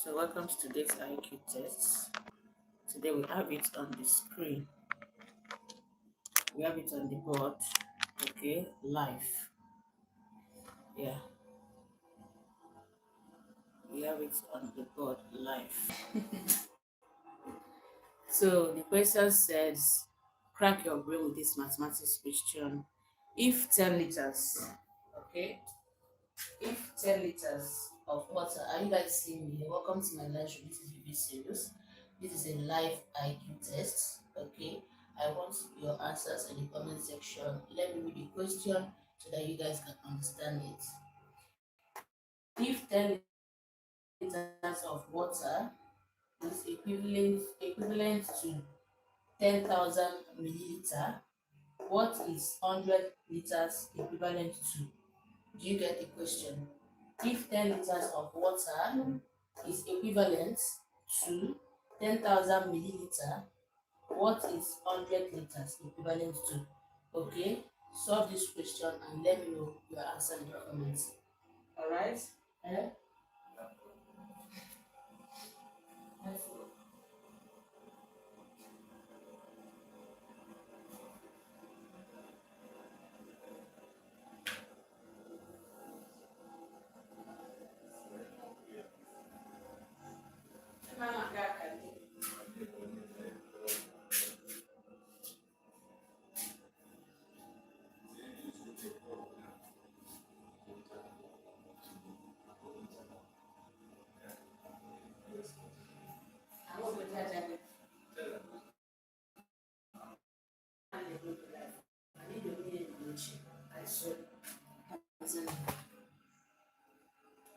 So welcome to today's IQ test. Today we have it on the screen. We have it on the board. Okay, live. Yeah, we have it on the board live. So the question says, crack your brain with this mathematics question. If 10 liters, okay, if 10 liters of water, are you guys seeing me? Welcome to my live show. This is VB Serious. This is a live IQ test. Okay. I want your answers in the comment section. Let me read the question so that you guys can understand it. If 10 liters of water is equivalent to 10,000 milliliter, what is 100 liters equivalent to? Do you get the question? If 10 liters of water is equivalent to 10,000 milliliter, what is 100 liters equivalent to? Okay, solve this question and let me know your answer in the comments. Alright? Eh?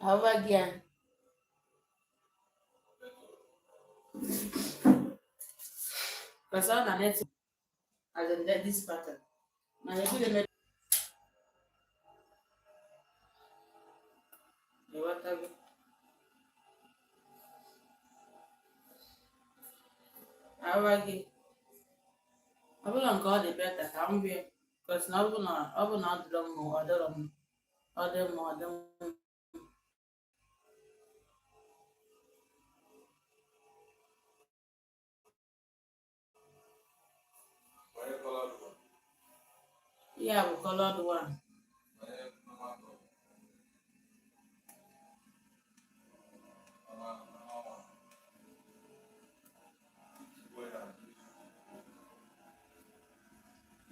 However, again, because all the net as in this pattern. Now, you do the water. However, again, ọ bụrụ nke ọ dị beta ka m bịa bikos na ọ bụ na ọ dịrọ mma ọ dịrọ mma ọ dị mma ọ dị mma ihe a bụ colored one.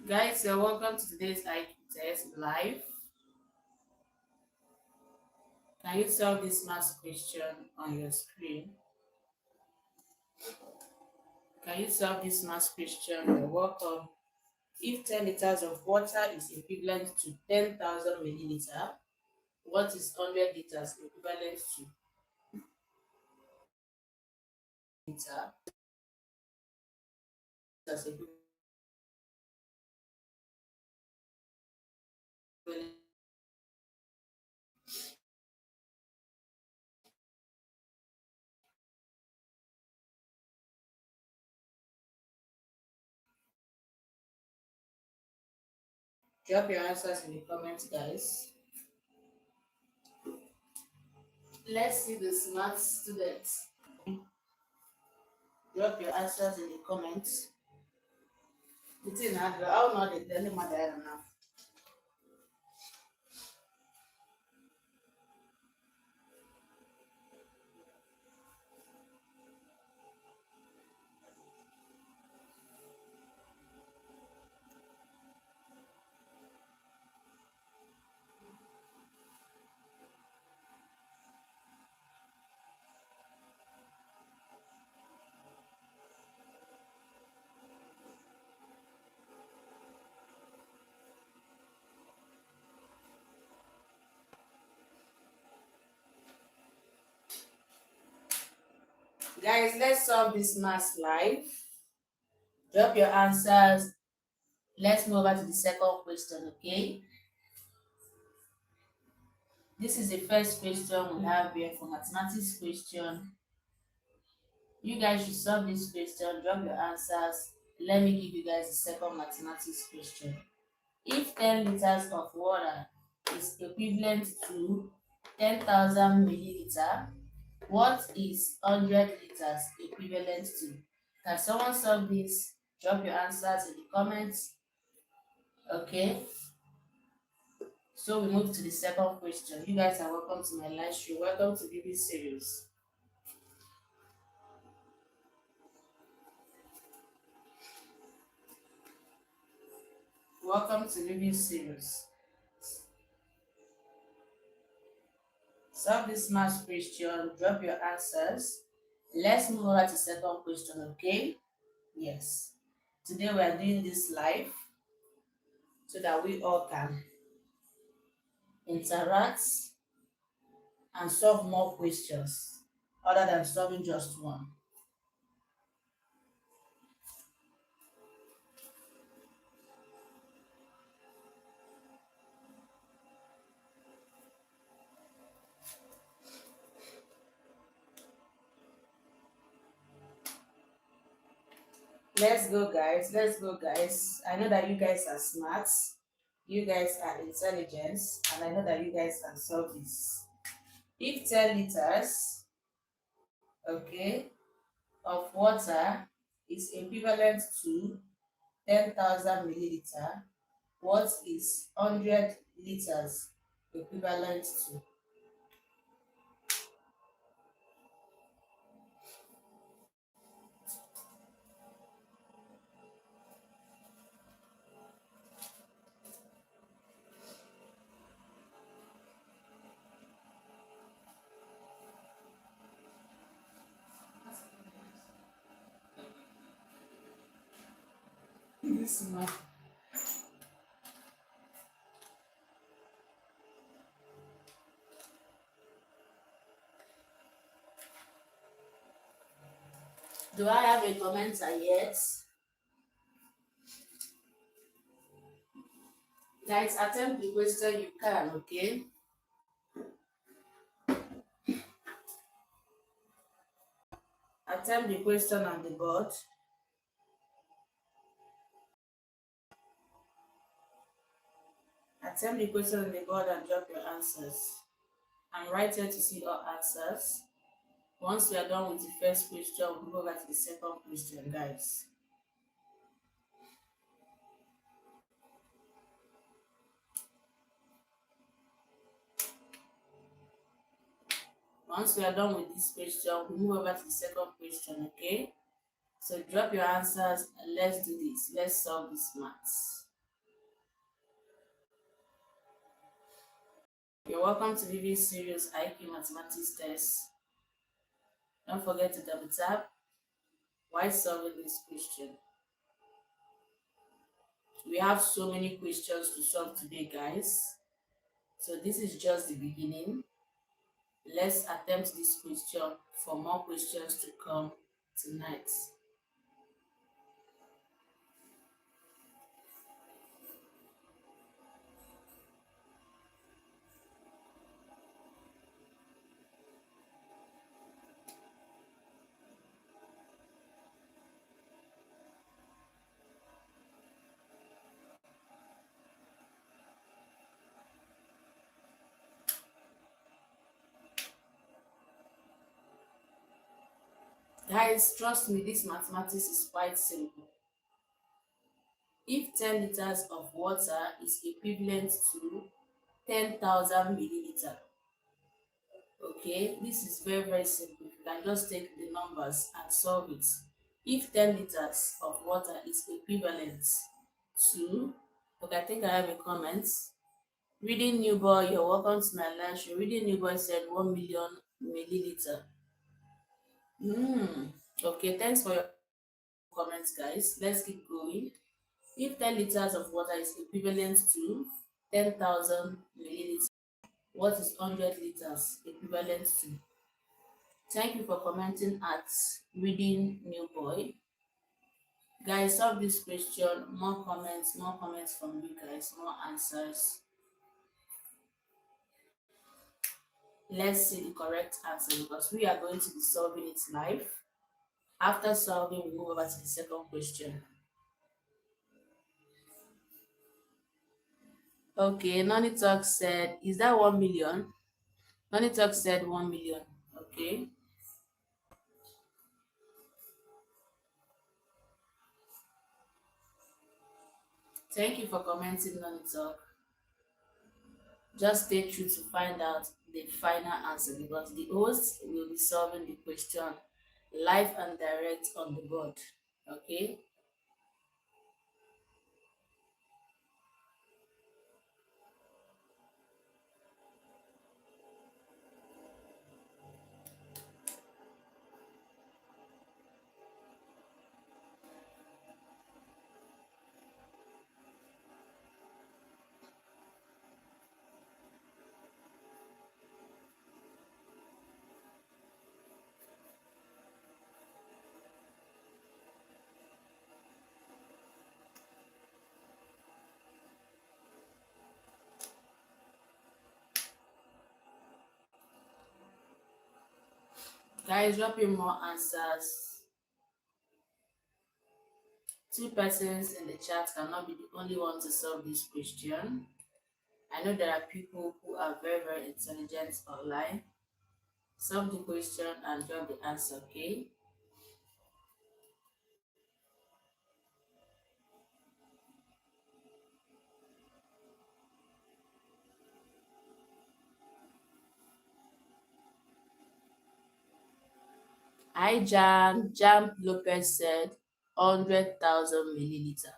Guys, you're welcome to today's IQ test live. Can you solve this math question on your screen? Can you solve this math question? You're welcome. If 10 liters of water is equivalent to 10,000 milliliter, what is 100 liters equivalent to? Liter. That's equivalent. Drop your answers in the comments, guys. Let's see the smart students. Drop your answers in the comments. It's in Adra. I don't know the dilemma that I don't know. Guys, let's solve this math live. Drop your answers. Let's move over to the second question, okay? This is the first question we have here for mathematics question. You guys should solve this question. Drop your answers. Let me give you guys the second mathematics question. If 10 liters of water is equivalent to 10,000 milliliter, What is 100 liters equivalent to? Can someone solve this? Drop your answers in the comments. Okay, so we move to the second question. You guys are welcome to my live stream. Welcome to BB Series. Welcome to BB Series. Solve this math question. Drop your answers. Let's move over to second question, okay? Yes. Today we are doing this live so that we all can interact and solve more questions other than solving just one. Let's go, guys. Let's go, guys. I know that you guys are smart. You guys are intelligent. And I know that you guys can solve this. If 10 liters, okay, of water is equivalent to 10,000 milliliter, what is 100 liters equivalent to? This one. Do I have a commenter yet? Guys, attempt the question you can, okay? Attempt the question on the board. Attempt the question on the board and drop your answers. I'm right here to see all answers. Once we are done with the first question, we'll go back to the second question, guys. Once we are done with this question, we'll move over to the second question, okay? So drop your answers and let's do this. Let's solve this maths. You're welcome to VV Serious IQ Mathematics Test. Don't forget to double tap while solving this question. We have so many questions to solve today, guys. So this is just the beginning. Let's attempt this question for more questions to come tonight. Guys, trust me, this mathematics is quite simple. If 10 liters of water is equivalent to 10,000 milliliter, okay, this is very simple. You can just take the numbers and solve it. If 10 liters of water is equivalent to, okay, I think I have a comment. Reading New Boy, you're welcome to my live show. Reading New Boy said 1 million milliliter. Okay, thanks for your comments, guys. Let's keep going. If 10 liters of water is equivalent to 10,000 milliliters, what is 100 liters equivalent to? Thank you for commenting at Reading New Boy. Guys, solve this question. More comments from you guys, more answers. Let's see the correct answer because we are going to be solving it live. After solving, we move over to the second question. Okay, Noni Talk said, is that 1 million? Noni Talk said 1 million. Okay. Thank you for commenting on the talk. Just stay true to find out the final answer because the host will be solving the question live and direct on the board. Okay? Guys, drop in more answers. Two persons in the chat cannot be the only one to solve this question. I know there are people who are very, very intelligent online. Solve the question and drop the answer, okay? Hi, Jan. Jan Lopez said 100,000 milliliter.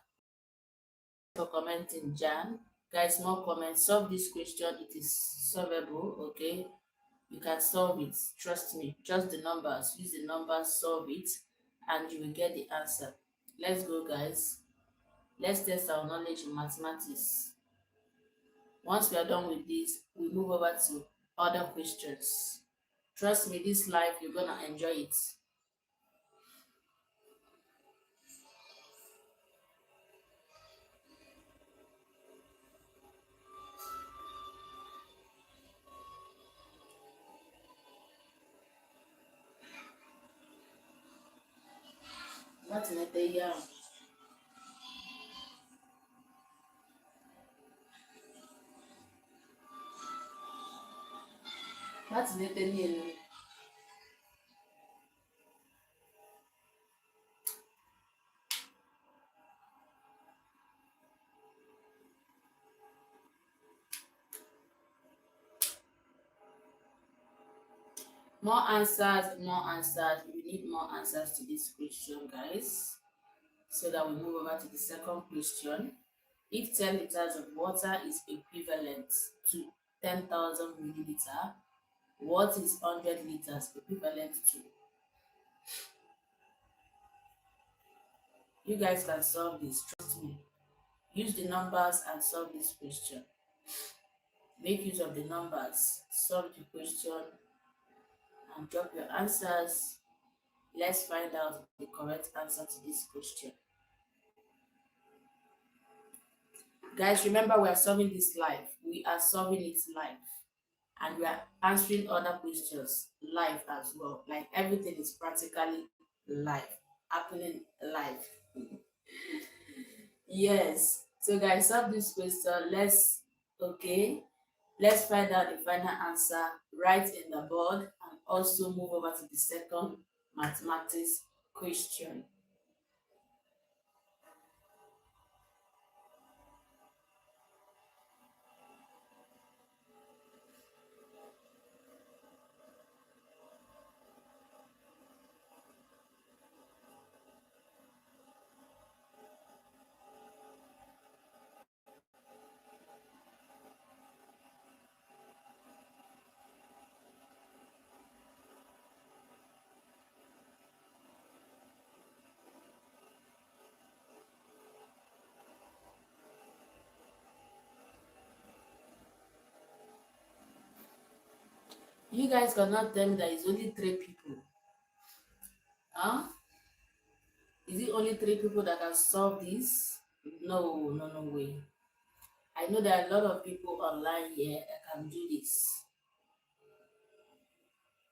For commenting, Jan. Guys, more comments. Solve this question. It is solvable, okay? You can solve it. Trust me. Just the numbers. Use the numbers, solve it, and you will get the answer. Let's go, guys. Let's test our knowledge in mathematics. Once we are done with this, we move over to other questions. Trust me, this life, you're gonna enjoy it. Nothing at the year. Nothing at the year. More answers, more answers. We need more answers to this question, guys. So that we move over to the second question. If 10 liters of water is equivalent to 10,000 milliliter, what is 100 liters equivalent to? You guys can solve this, trust me. Use the numbers and solve this question. Make use of the numbers, solve the question, and drop your answers. Let's find out the correct answer to this question. Guys, remember we are solving this live. We are solving it live. And we are answering other questions live as well. Like everything is practically live, happening live. Yes. So guys, solve this question. Okay. Let's find out the final answer right in the board and also move over to the second mathematics question. You guys cannot tell me that it's only three people. Huh? Is it only three people that can solve this? No, no, no way. I know there are a lot of people online here that can do this.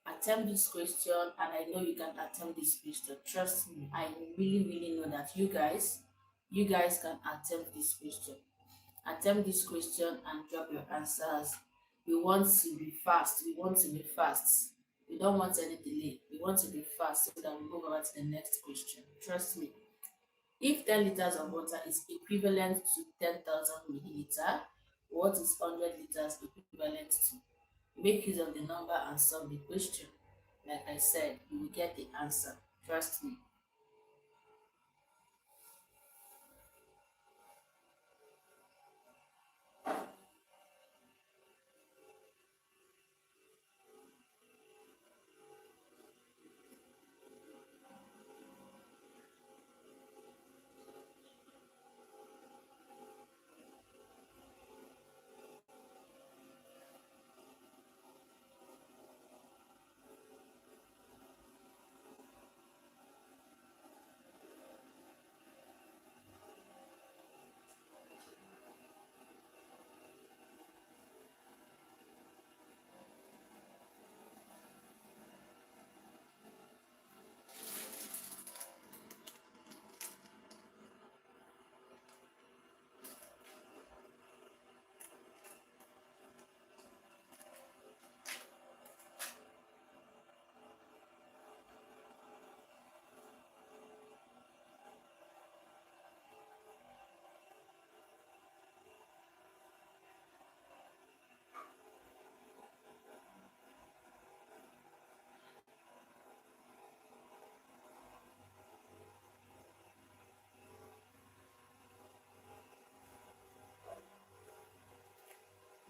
Attempt this question, and I know you can attempt this question. Trust me, I really, really know that you guys can attempt this question. Attempt this question and drop your answers. We want to be fast. We want to be fast. We don't want any delay. We want to be fast so that we move over to the next question. Trust me. If 10 liters of water is equivalent to 10,000 milliliter, what is 100 liters equivalent to? Make use of the number and solve the question. Like I said, you will get the answer. Trust me.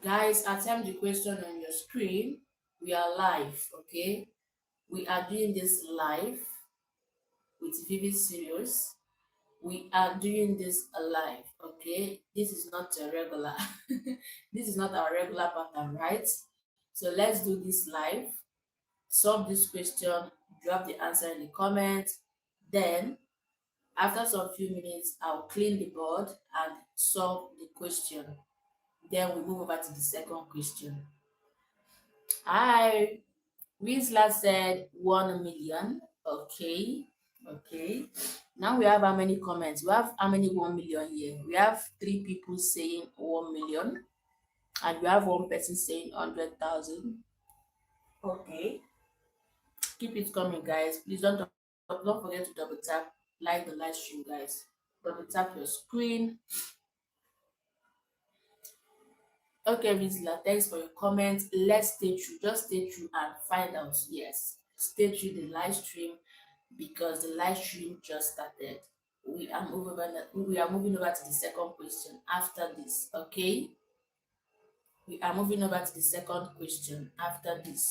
Guys, attempt the question on your screen. We are live, okay? We are doing this live with Vivid Serious. We are doing this live, okay? This is not a regular. This is not our regular pattern, right? So let's do this live. Solve this question, drop the answer in the comments. Then, after some few minutes, I'll clean the board and solve the question. Then we move over to the second question. Hi, Rizla said 1 million. Okay, okay. Now we have how many comments? We have how many 1 million here? We have three people saying 1 million, and we have one person saying 100,000. Okay, keep it coming, guys. Please don't forget to double tap like the live stream, guys. Double tap your screen. Okay, Rizla, thanks for your comments. Let's stay true. Just stay true and find out. Yes, stay true the live stream because the live stream just started. We are moving over to the second question after this. Okay, we are moving over to the second question after this.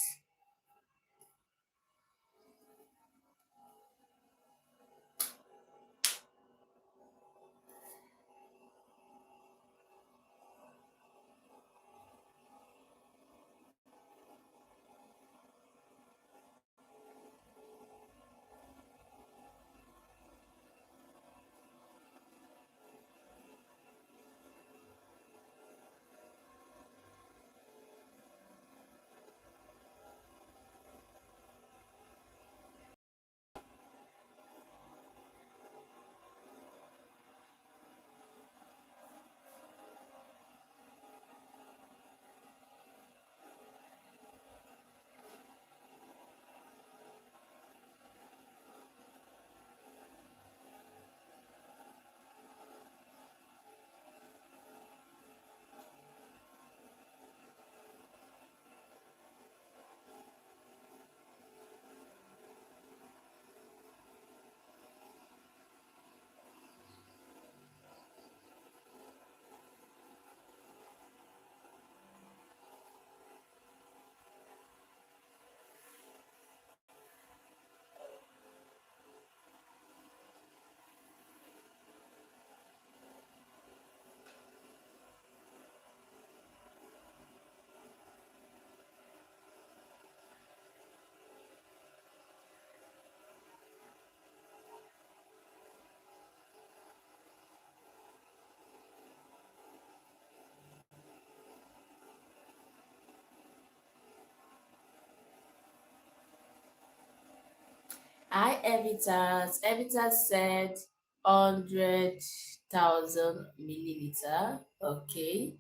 Hi, Evitas. Evitas said 100,000 milliliter. Okay.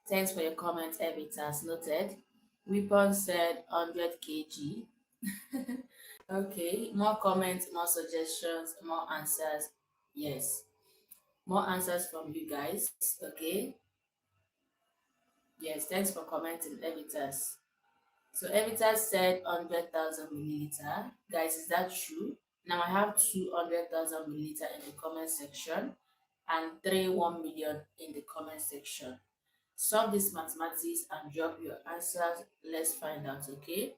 Thanks for your comment, Evitas. Noted. Weapon said 100 kg. Okay. More comments, more suggestions, more answers. Yes. More answers from you guys. Okay. Yes, thanks for commenting, Evitas. So Evitas said 100,000 milliliter. Guys, is that true? Now I have 200,000 milliliter in the comment section and 1 million in the comment section. Solve this mathematics and drop your answers. Let's find out, okay?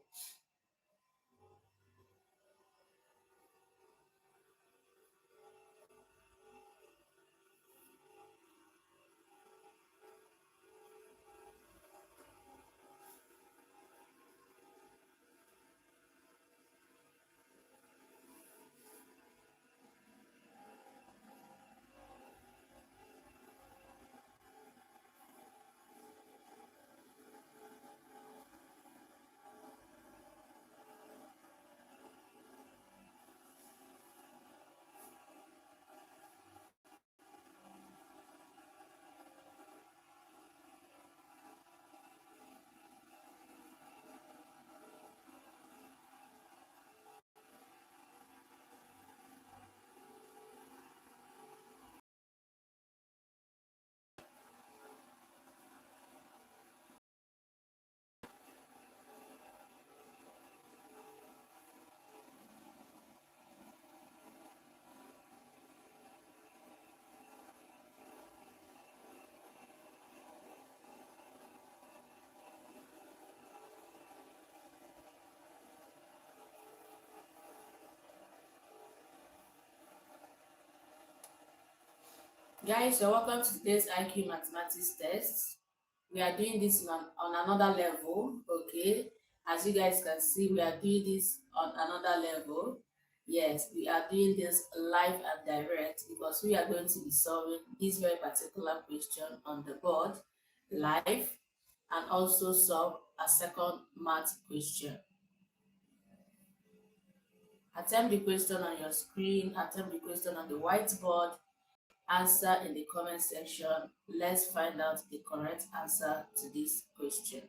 Guys, you're welcome to today's IQ mathematics test. We are doing this on another level, okay? As you guys can see, we are doing this on another level. Yes, we are doing this live and direct because we are going to be solving this very particular question on the board live and also solve a second math question. Attempt the question on your screen, attempt the question on the whiteboard, answer in the comment section. Let's find out the correct answer to this question.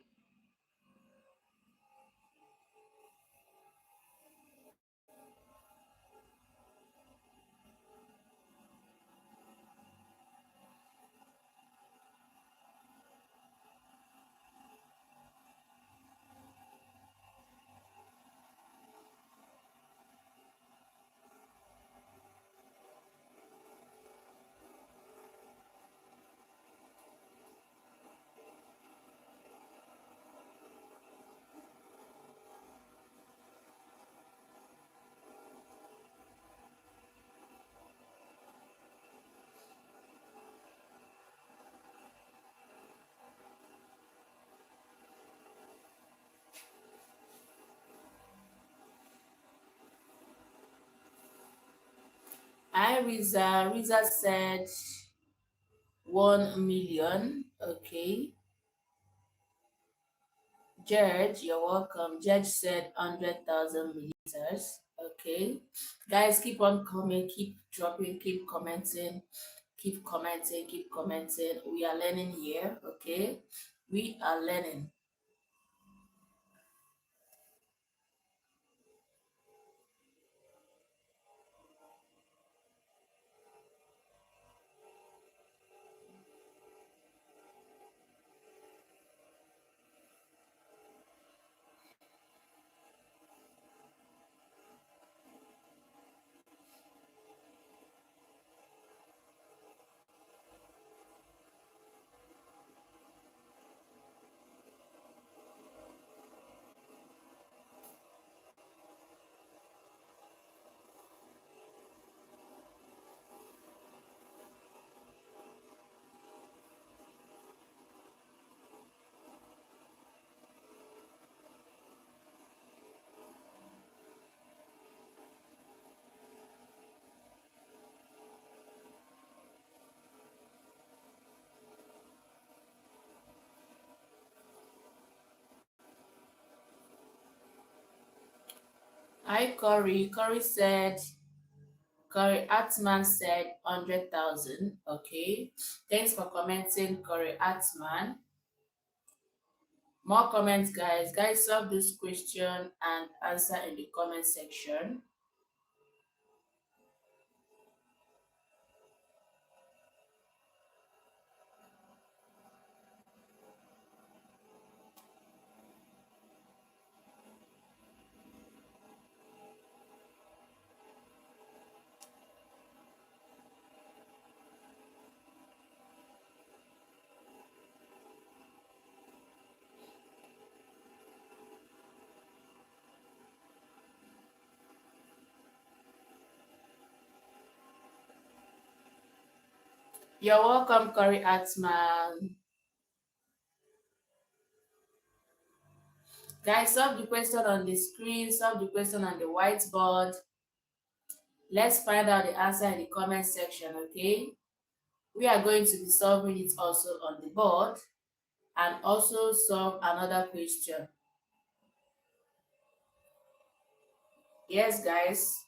Hi, Riza. Riza said 1 million. Okay. George, you're welcome. George said 100,000 milliliters. Okay. Guys, keep on coming, keep dropping, keep commenting, keep commenting, keep commenting. We are learning here. Okay. We are learning. Hi, Corey. Corey Atman said 100,000. Okay. Thanks for commenting, Corey Atman. More comments, guys. Guys, solve this question and answer in the comment section. You're welcome, Corey Atman. Guys, solve the question on the screen, solve the question on the whiteboard. Let's find out the answer in the comment section, okay? We are going to be solving it also on the board and also solve another question. Yes, guys.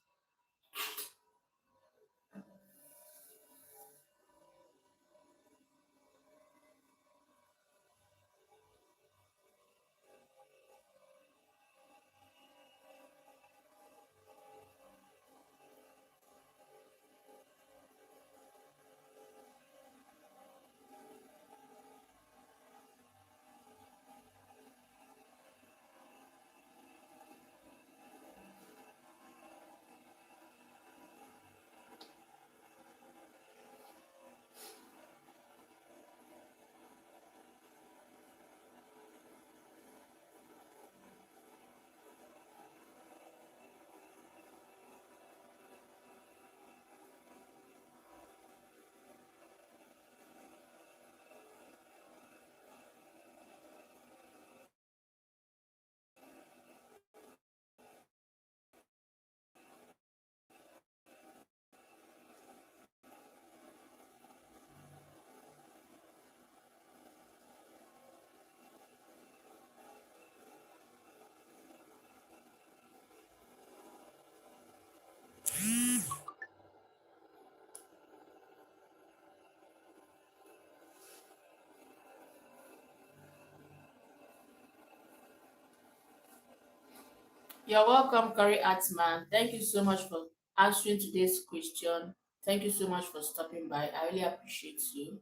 You're welcome, Corey Atman. Thank you so much for answering today's question. Thank you so much for stopping by. I really appreciate you.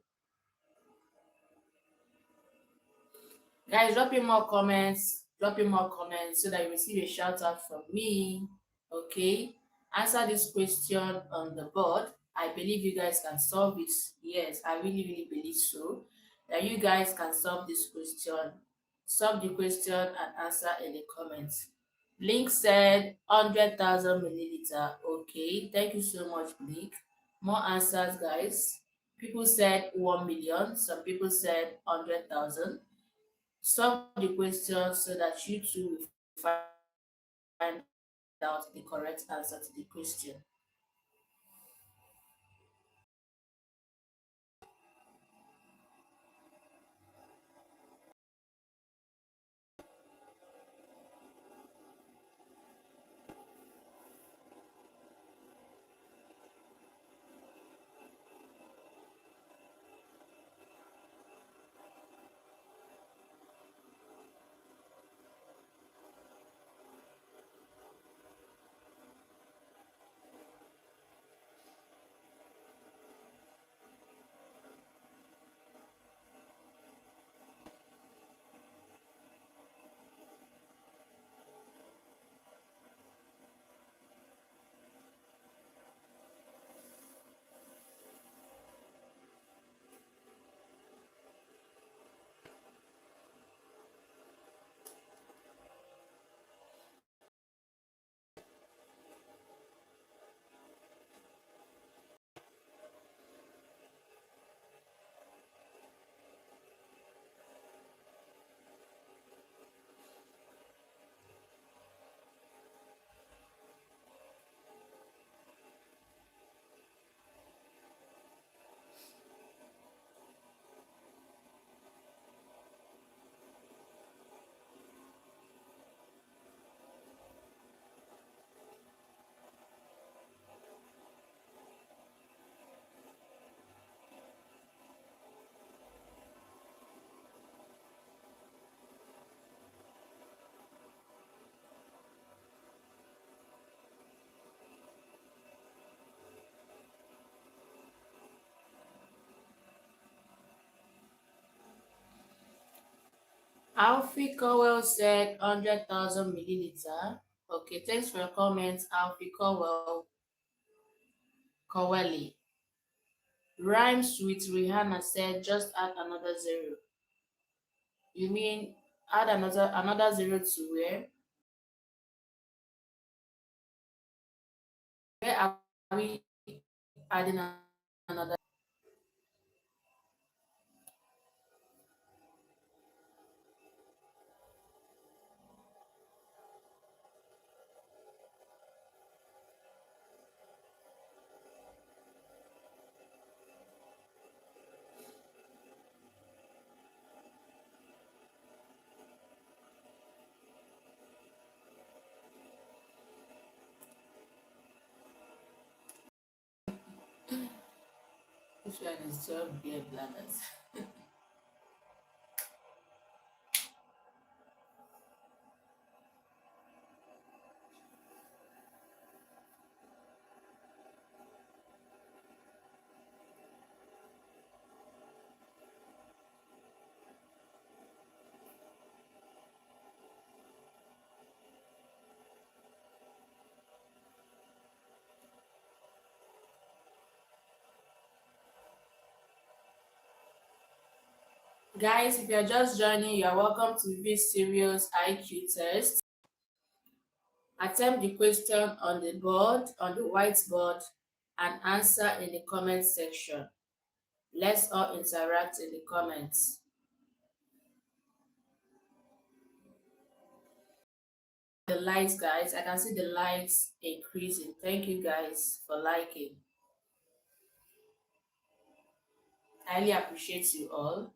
Guys, drop in more comments so that you receive a shout out from me. Okay? Answer this question on the board. I believe you guys can solve it. Yes, I really, really believe so. That you guys can solve this question. Solve the question and answer in the comments. Blink said 100,000 milliliter. Okay, thank you so much, Blink. More answers, guys. People said 1 million. Some people said 100,000. Solve the question so that you too will find out the correct answer to the question. Alfie Cowell said 100,000 milliliter. Okay, thanks for your comments, Alfie Cowelly. Rhymes with Rihanna said just add another zero. You mean add another zero to where? Where are we adding another? Which one is 12 beer bladders? Guys, if you're just joining, you're welcome to this serious IQ test. Attempt the question on the board, on the whiteboard, and answer in the comment section. Let's all interact in the comments. The likes, guys, I can see the likes increasing. Thank you guys for liking. I highly appreciate you all.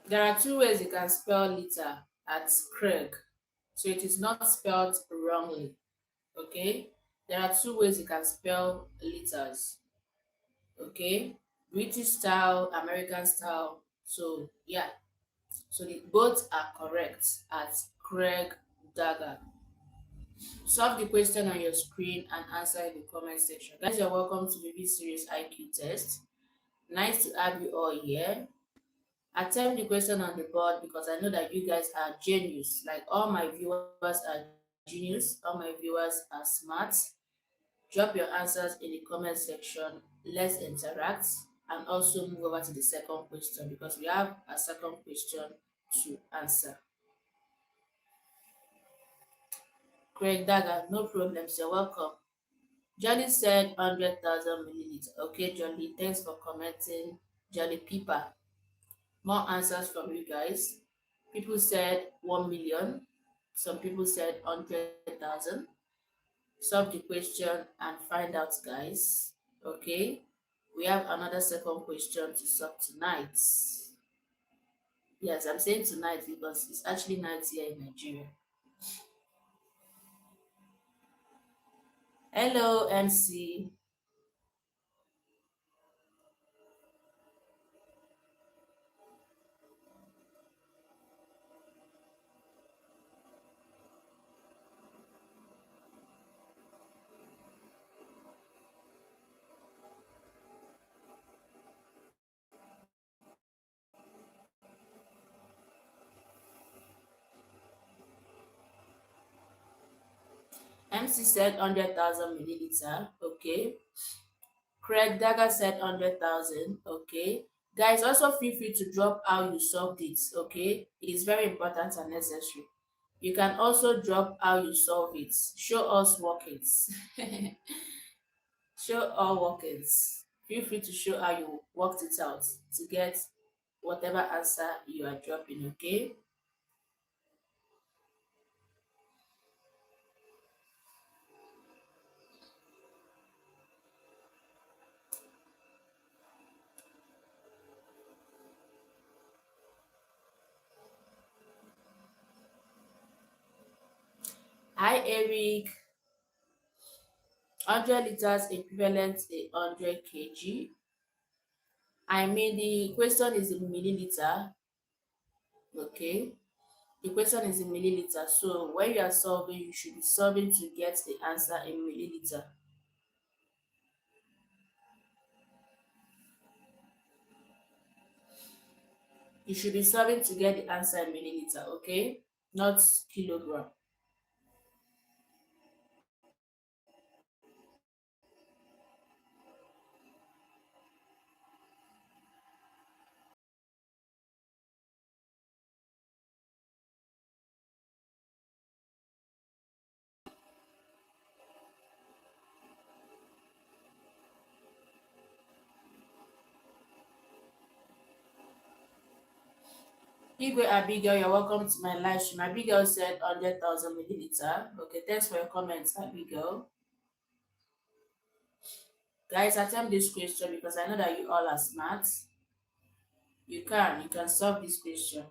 There are two ways you can spell liter at Craig, so it is not spelled wrongly. Okay? There are two ways you can spell liters. Okay? British style, American style. So, yeah. So, both are correct at Craig Dagger. Solve the question on your screen and answer in the comment section. Guys, you're welcome to the series IQ test. Nice to have you all here. Attempt the question on the board because I know that you guys are genius. Like all my viewers are genius, all my viewers are smart. Drop your answers in the comment section. Let's interact and also move over to the second question because we have a second question to answer. Craig Dagger, no problems, you're welcome. Jolly said 100,000 milliliters. Okay, Jolly, thanks for commenting. Jolly Pepper. More answers from you guys. People said 1 million. Some people said 100,000. Solve the question and find out, guys. Okay. We have another second question to solve tonight. Yes, I'm saying tonight because it's actually night here in Nigeria. Hello, MC. MC said 100,000 milliliter. Okay. Craig Dagger said 100,000. Okay. Guys, also feel free to drop how you solved it. Okay. It is very important and necessary. You can also drop how you solve it. Show us workings. Show all workings. Feel free to show how you worked it out to get whatever answer you are dropping, okay? Hi, Eric. 100 liters equivalent to 100 kg. I mean, the question is in milliliter, okay? The question is in milliliter. So when you are solving, you should be solving to get the answer in milliliter. You should be solving to get the answer in milliliter, okay? Not kilogram. Igwe Abigail, you're welcome to my live stream. Abigail said 100,000 milliliter. Okay, thanks for your comments, Abigail. Guys, attempt this question because I know that you all are smart. You can solve this question.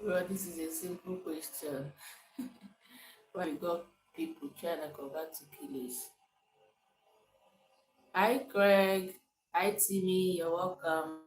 Well, this is a simple question. Why we got people trying to convert to kilos? Hi, Craig. Hi, Timmy. You're welcome.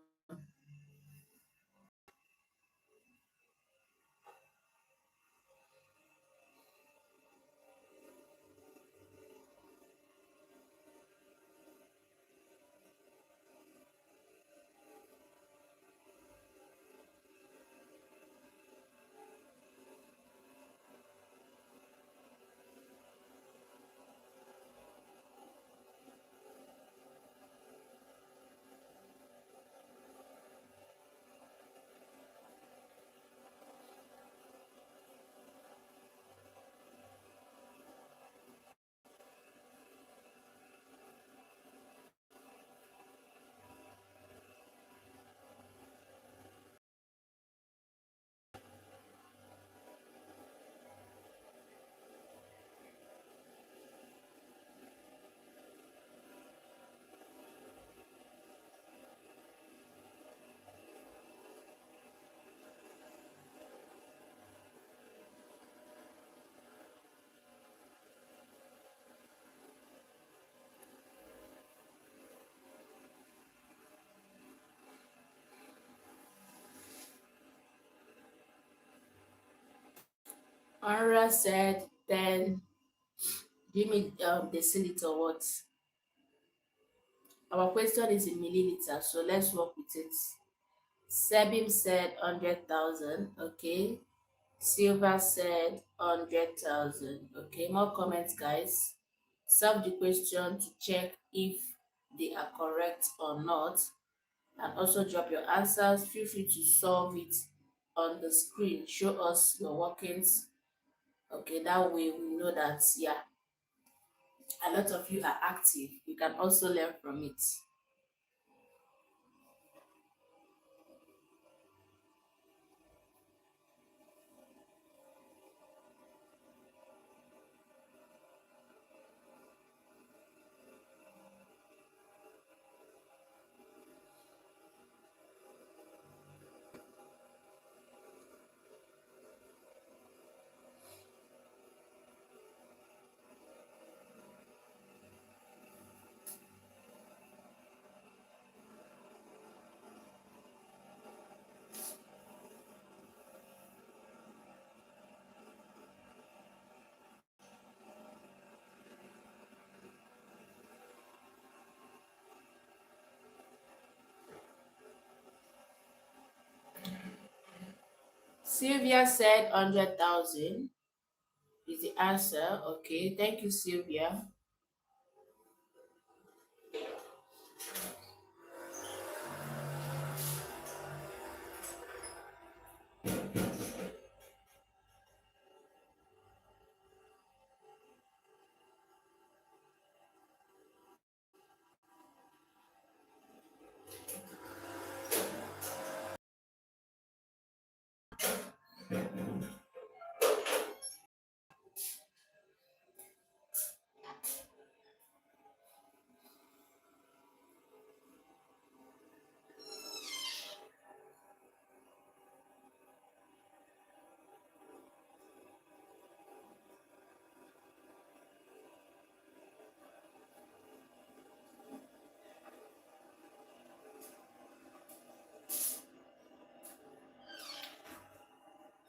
Anra said 10. Give me deciliter what? Our question is in milliliter, so let's work with it. Sebim said 100,000. Okay. Silver said 100,000. Okay, more comments, guys. Solve the question to check if they are correct or not. And also drop your answers. Feel free to solve it on the screen. Show us your workings. Okay, that way we know that, yeah, a lot of you are active. You can also learn from it. Sylvia said 100,000 is the answer. Okay, thank you, Sylvia.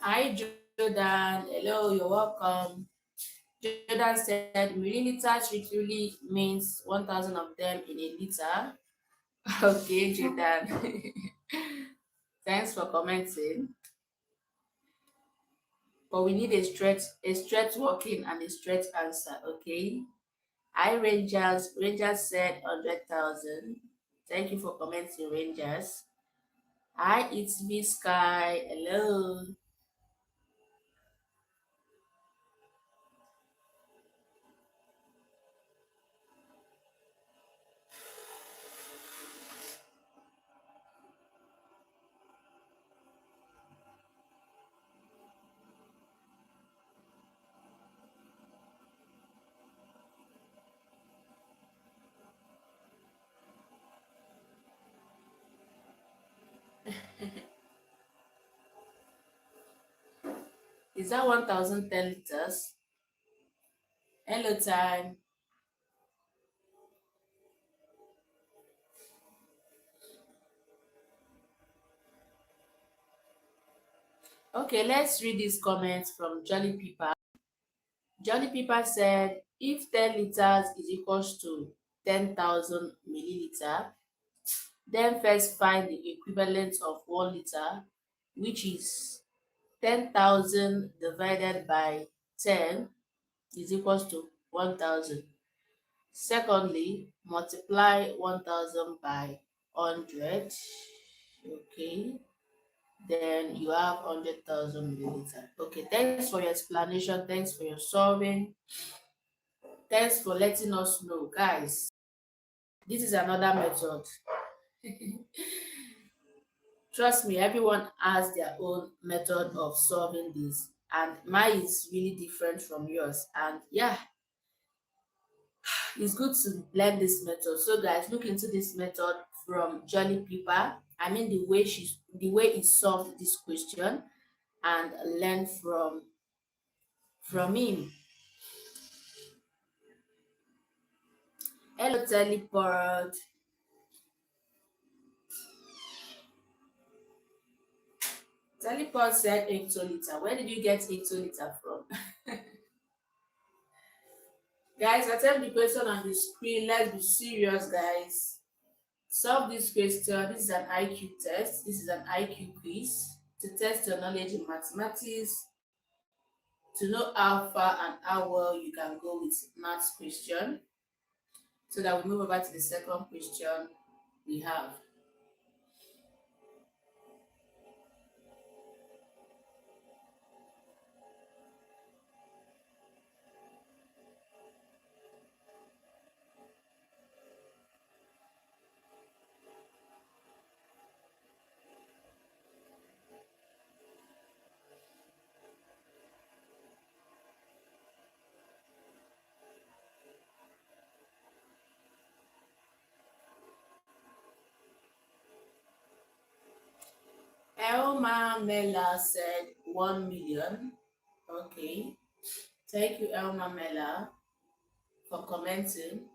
Hi, Jordan. Hello, you're welcome. Jordan said milliliters literally means 1,000 of them in a liter. Okay, Jordan. Thanks for commenting. But we need a straight walking and a straight answer, okay? Hi, Rangers. Rangers said 100,000. Thank you for commenting, Rangers. Hi, it's me, Sky. Hello. Is that 1,010 liters? Hello, time. Okay, let's read these comments from Jolly Pepper. Jolly Pepper said, if 10 liters is equals to 10,000 milliliter, then first find the equivalent of 1 liter, which is 10,000 divided by 10 is equals to 1,000. Secondly, multiply 1,000 by 100. Okay, then you have 100,000 milliliter. Okay, thanks for your explanation. Thanks for your solving. Thanks for letting us know, guys. This is another method. Trust me, everyone has their own method of solving this, and mine is really different from yours. And yeah, it's good to learn this method. So, guys, look into this method from Jolly Pepper. I mean, the way it solved this question, and learn from him. Hello, teleport. Teleport said hectoliter. Where did you get hectoliter from? Guys, attempt the question on the screen. Let's be serious, guys. Solve this question. This is an IQ test. This is an IQ quiz to test your knowledge in mathematics, to know how far and how well you can go with maths question. So that we move over to the second question we have. Elma Mela said 1 million. Okay. Thank you, Elma Mela, for commenting.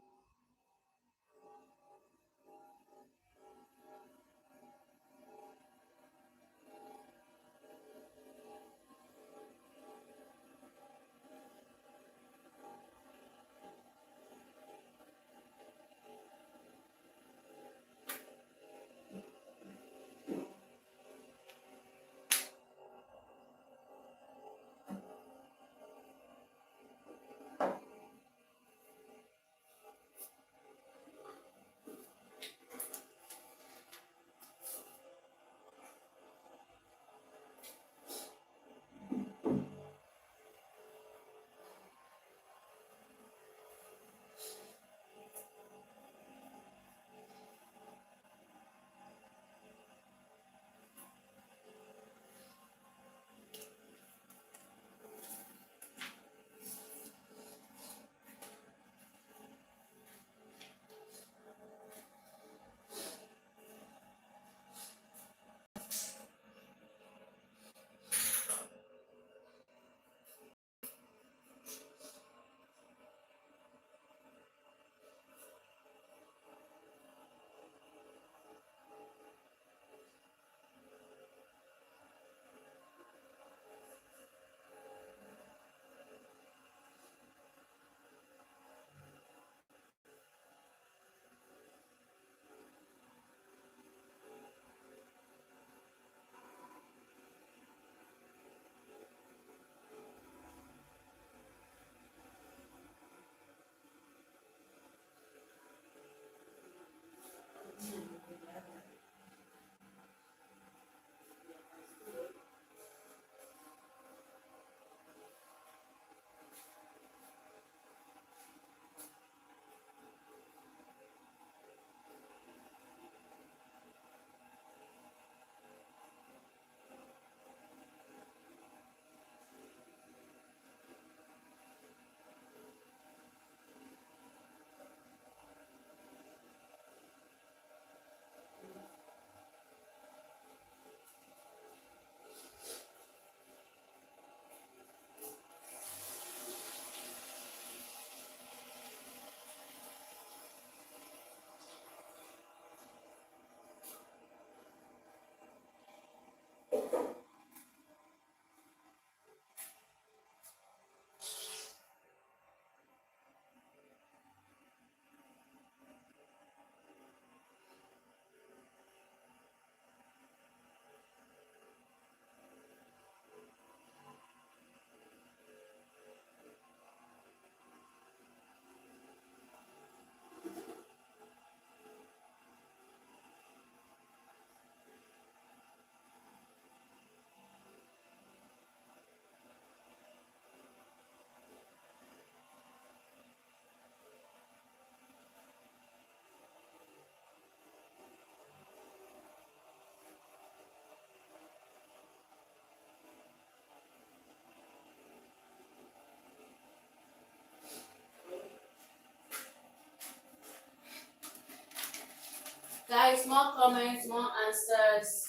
Guys, more comments, more answers.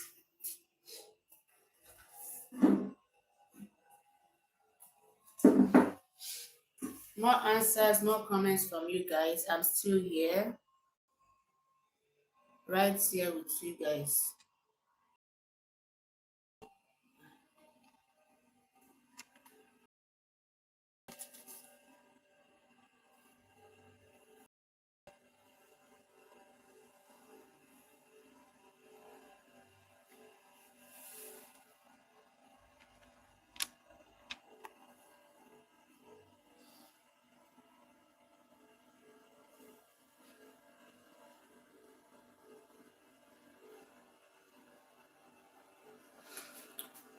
More answers, more comments from you guys. I'm still here, right here with you guys.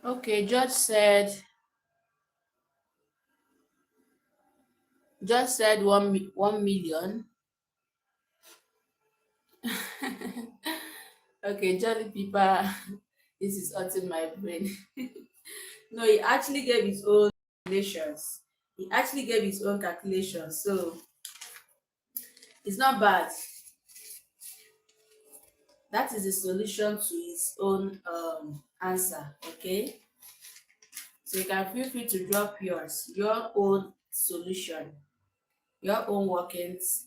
Okay, Judge said 1 million. Okay, Jolly people, this is hurting my brain. No, he actually gave his own calculations. He actually gave his own calculations, so it's not bad. That is the solution to his own answer. Okay, so you can feel free to drop yours, your own solution, your own workings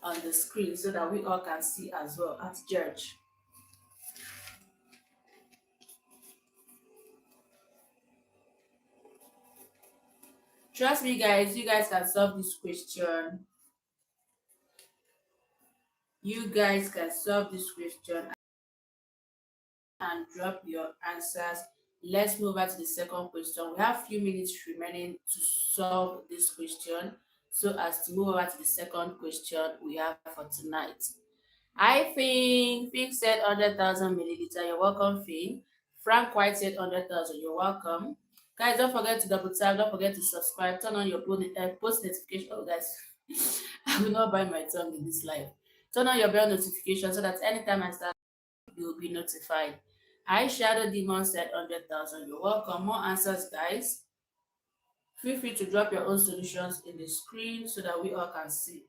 on the screen so that we all can see as well at church. Trust me, guys, you guys can solve this question. You guys can solve this question and drop your answers. Let's move on to the second question. We have few minutes remaining to solve this question so as to move over to the second question we have for tonight. I Fink said 100,000 milliliter. You're welcome, Fink. Frank White said 100,000. You're welcome. Guys, don't forget to double tap. Don't forget to subscribe. Turn on your post notification. Oh, guys, I will not bite my tongue in this live. Turn on your bell notification so that anytime I start, you will be notified. I Shadow Demon said 100,000. You're welcome. More answers, guys. Feel free to drop your own solutions in the screen so that we all can see.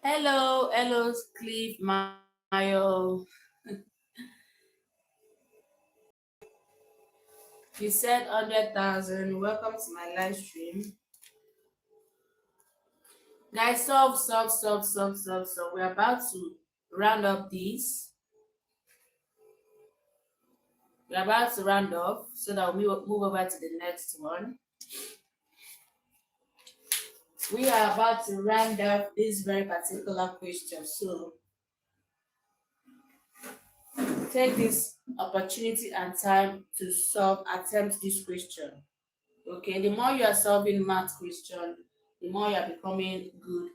Hello, Cliff, Mayo. You said 100,000. Welcome to my live stream. Guys, solve. We're about to round up this. We're about to round off so that we will move over to the next one. We are about to round up this very particular question. So take this opportunity and time to attempt this question. Okay, the more you are solving math question, the more you are becoming good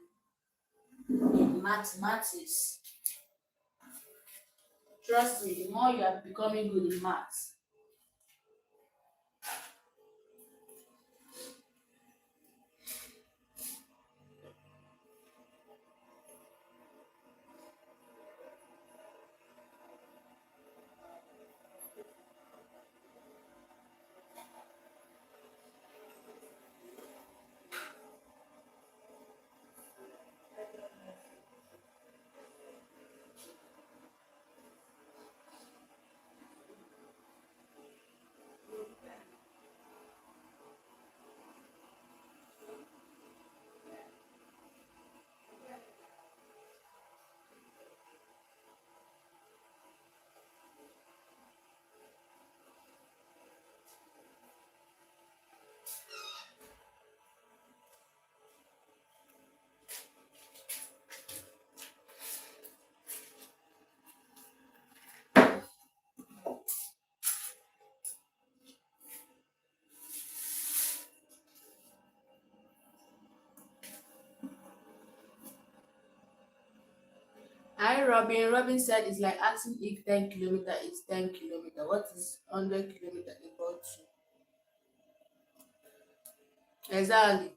in mathematics. Trust me, the more you are becoming good in maths. Hi, Robin. Robin said it's like asking if 10 kilometer is 10 kilometer. What is 100 kilometer equal to? Exactly.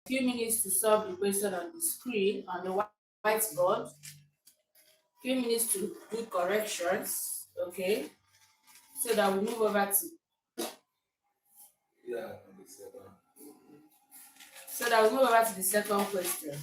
Few minutes to solve the question on the screen on the whiteboard. Few minutes to do corrections. Okay. So that we move over to the second question.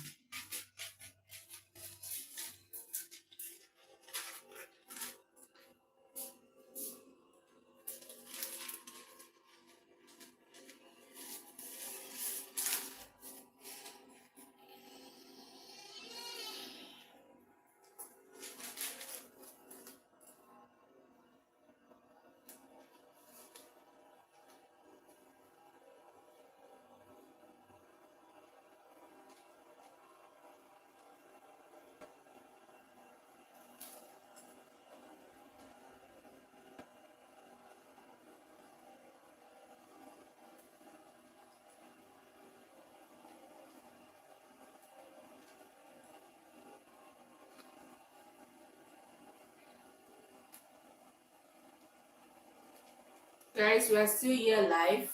Guys, we are still here live.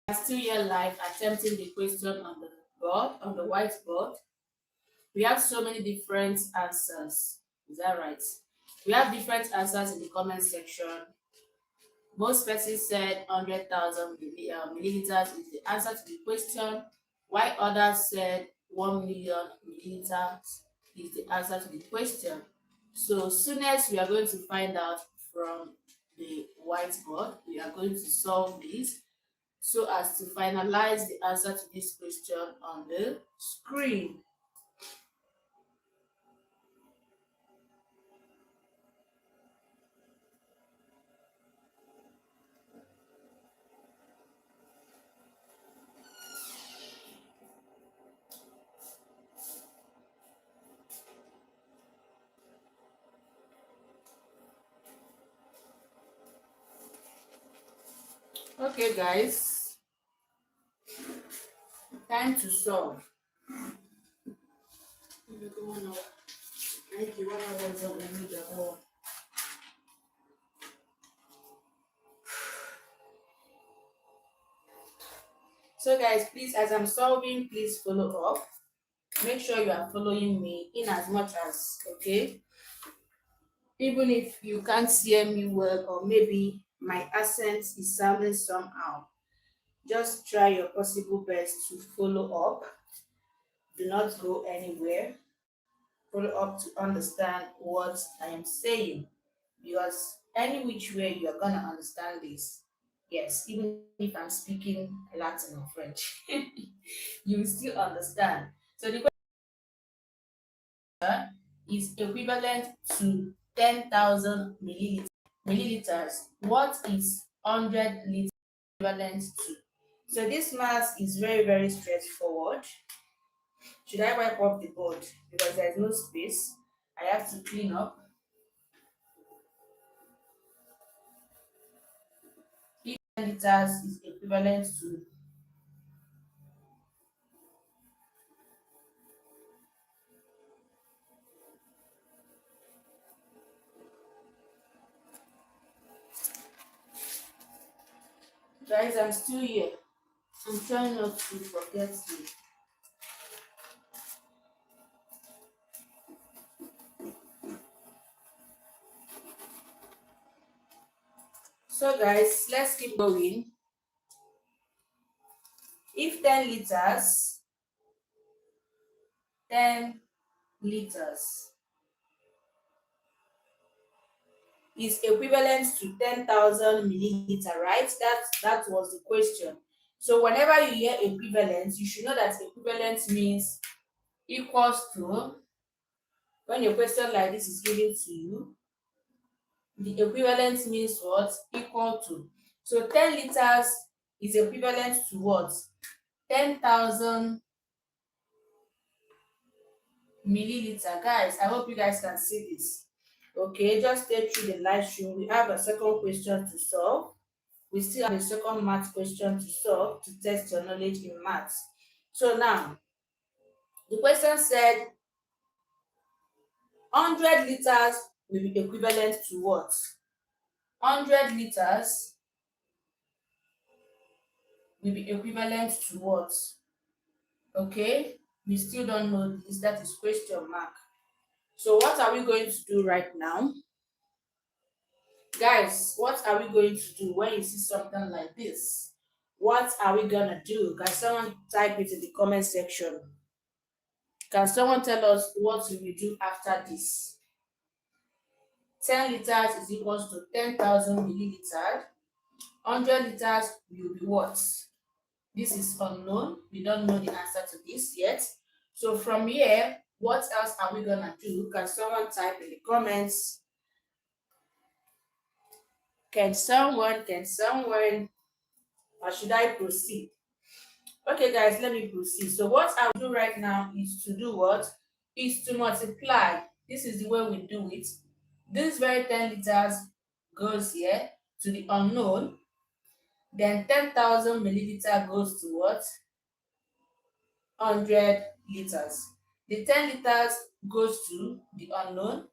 We are still here live attempting the question on the board, on the whiteboard. We have so many different answers. Is that right? We have different answers in the comment section. Most persons said 100,000 milliliters is the answer to the question, while others said 1 million milliliters is the answer to the question. So, soonest we are going to find out from the whiteboard. We are going to solve this so as to finalize the answer to this question on the screen. Okay, guys, time to solve. So, guys, please, as I'm solving, please follow up. Make sure you are following me in as much as, okay? Even if you can't hear me well, or maybe my accent is sounding somehow, just try your possible best to follow up. Do not go anywhere. Follow up to understand what I am saying, because any which way you are gonna understand this. Yes, even if I'm speaking Latin or French, you will still understand. So the question is equivalent to 10,000 milliliters. What is 100 liters equivalent to? So this math is very, very straightforward. Should I wipe up the board? Because there is no space. I have to clean up. liters is equivalent to. Guys, I'm still here. I'm trying not to forget the. So guys, let's keep going. If 10 liters is equivalent to 10,000 milliliter, right? That was the question. So whenever you hear equivalent, you should know that equivalent means equals to. When a question like this is given to you, the equivalent means what? Equal to. So 10 liters is equivalent to what? 10,000 milliliter. Guys, I hope you guys can see this. Okay, just stay through the live stream. We have a second question to solve. We still have a second math question to solve to test your knowledge in maths. So now, the question said 100 liters will be equivalent to what? 100 liters will be equivalent to what? Okay, we still don't know this. That is question mark. So what are we going to do right now? Guys, what are we going to do when you see something like this? What are we gonna do? Can someone type it in the comment section? Can someone tell us what we will do after this? 10 liters is equals to 10,000 milliliters. 100 liters will be what? This is unknown. We don't know the answer to this yet. So from here, what else are we gonna do? Can someone type in the comments? Can someone, or should I proceed? Okay, guys, let me proceed. So what I will do right now is to do what? Is to multiply. This is the way we do it. This very 10 liters goes here to the unknown. Then 10,000 milliliter goes to what? 100 liters. The 10 liters goes to the unknown.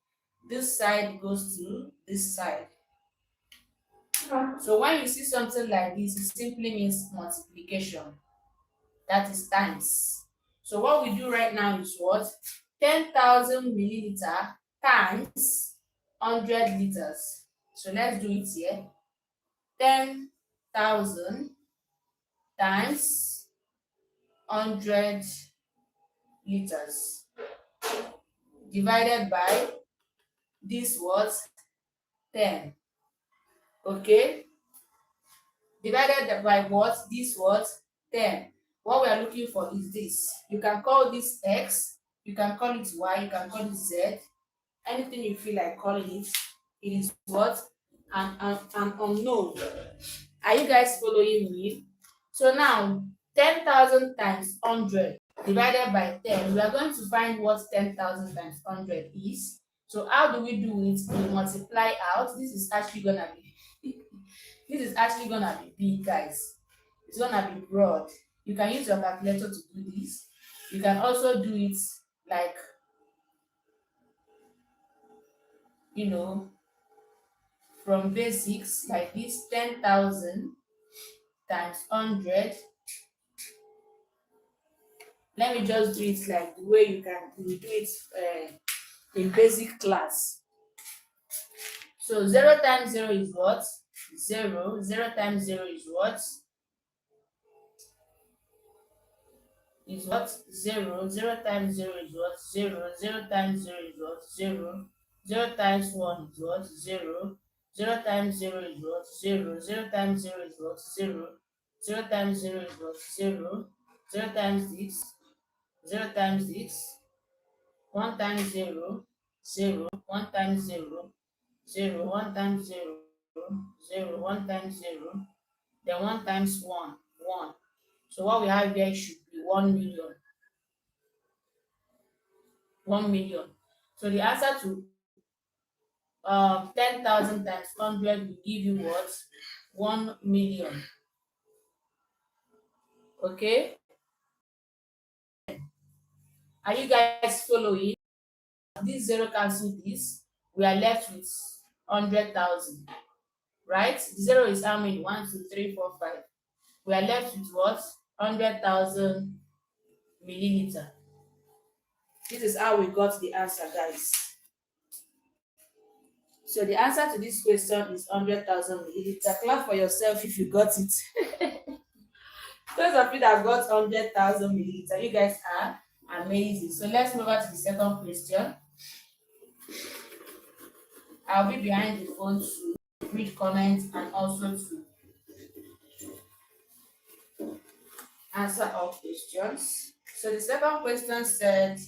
This side goes to this side. So when you see something like this, it simply means multiplication. That is times. So what we do right now is what? 10,000 milliliter times 100 liters. So let's do it here. 10,000 times 100 liters divided by this was 10. Okay? Divided by what? This was 10. What we are looking for is this. You can call this X, you can call it Y, you can call it Z. Anything you feel like calling it. It is what? An unknown. Are you guys following me? So now, 10,000 times 100 divided by 10, we are going to find what 10,000 times 100 is. So how do we do it? We multiply out. This is actually gonna be this is actually gonna be big, guys. It's gonna be broad. You can use your calculator to do this. You can also do it like, you know, from basics like this. 10,000 times 100. Let me just do it like the way you do it in basic class. So 0 times 0 is what? 0. 0 times 0 is what? Is what? 0. 0 times 0 is what? 0. 0 times 0 is what? 0. 0 times 1 is what? 0. 0 times 0 is what? 0. 0 times 0 is what? 0. 0 times 0 is what? 0. 0 times this. 0 times this. 1 times 0. 0. 1 times 0. 0. 1 times 0. 0. 1 times 0. Then 1 times 1. 1. So what we have here should be 1 million. 1 million. So the answer to 10,000 times 100 will give you what? 1 million. Okay, are you guys following? This zero cancel this, we are left with 100,000, right? The zero is how many? 1, 2, 3, 4, 5. We are left with what? 100,000 milliliter. This is how we got the answer, guys. So the answer to this question is 100,000 milliliter. Clap for yourself if you got it. Those of you that got 100,000 milliliter, you guys are amazing. So let's move on to the second question. I'll be behind the phone to read comments and also to answer all questions. So the second question said,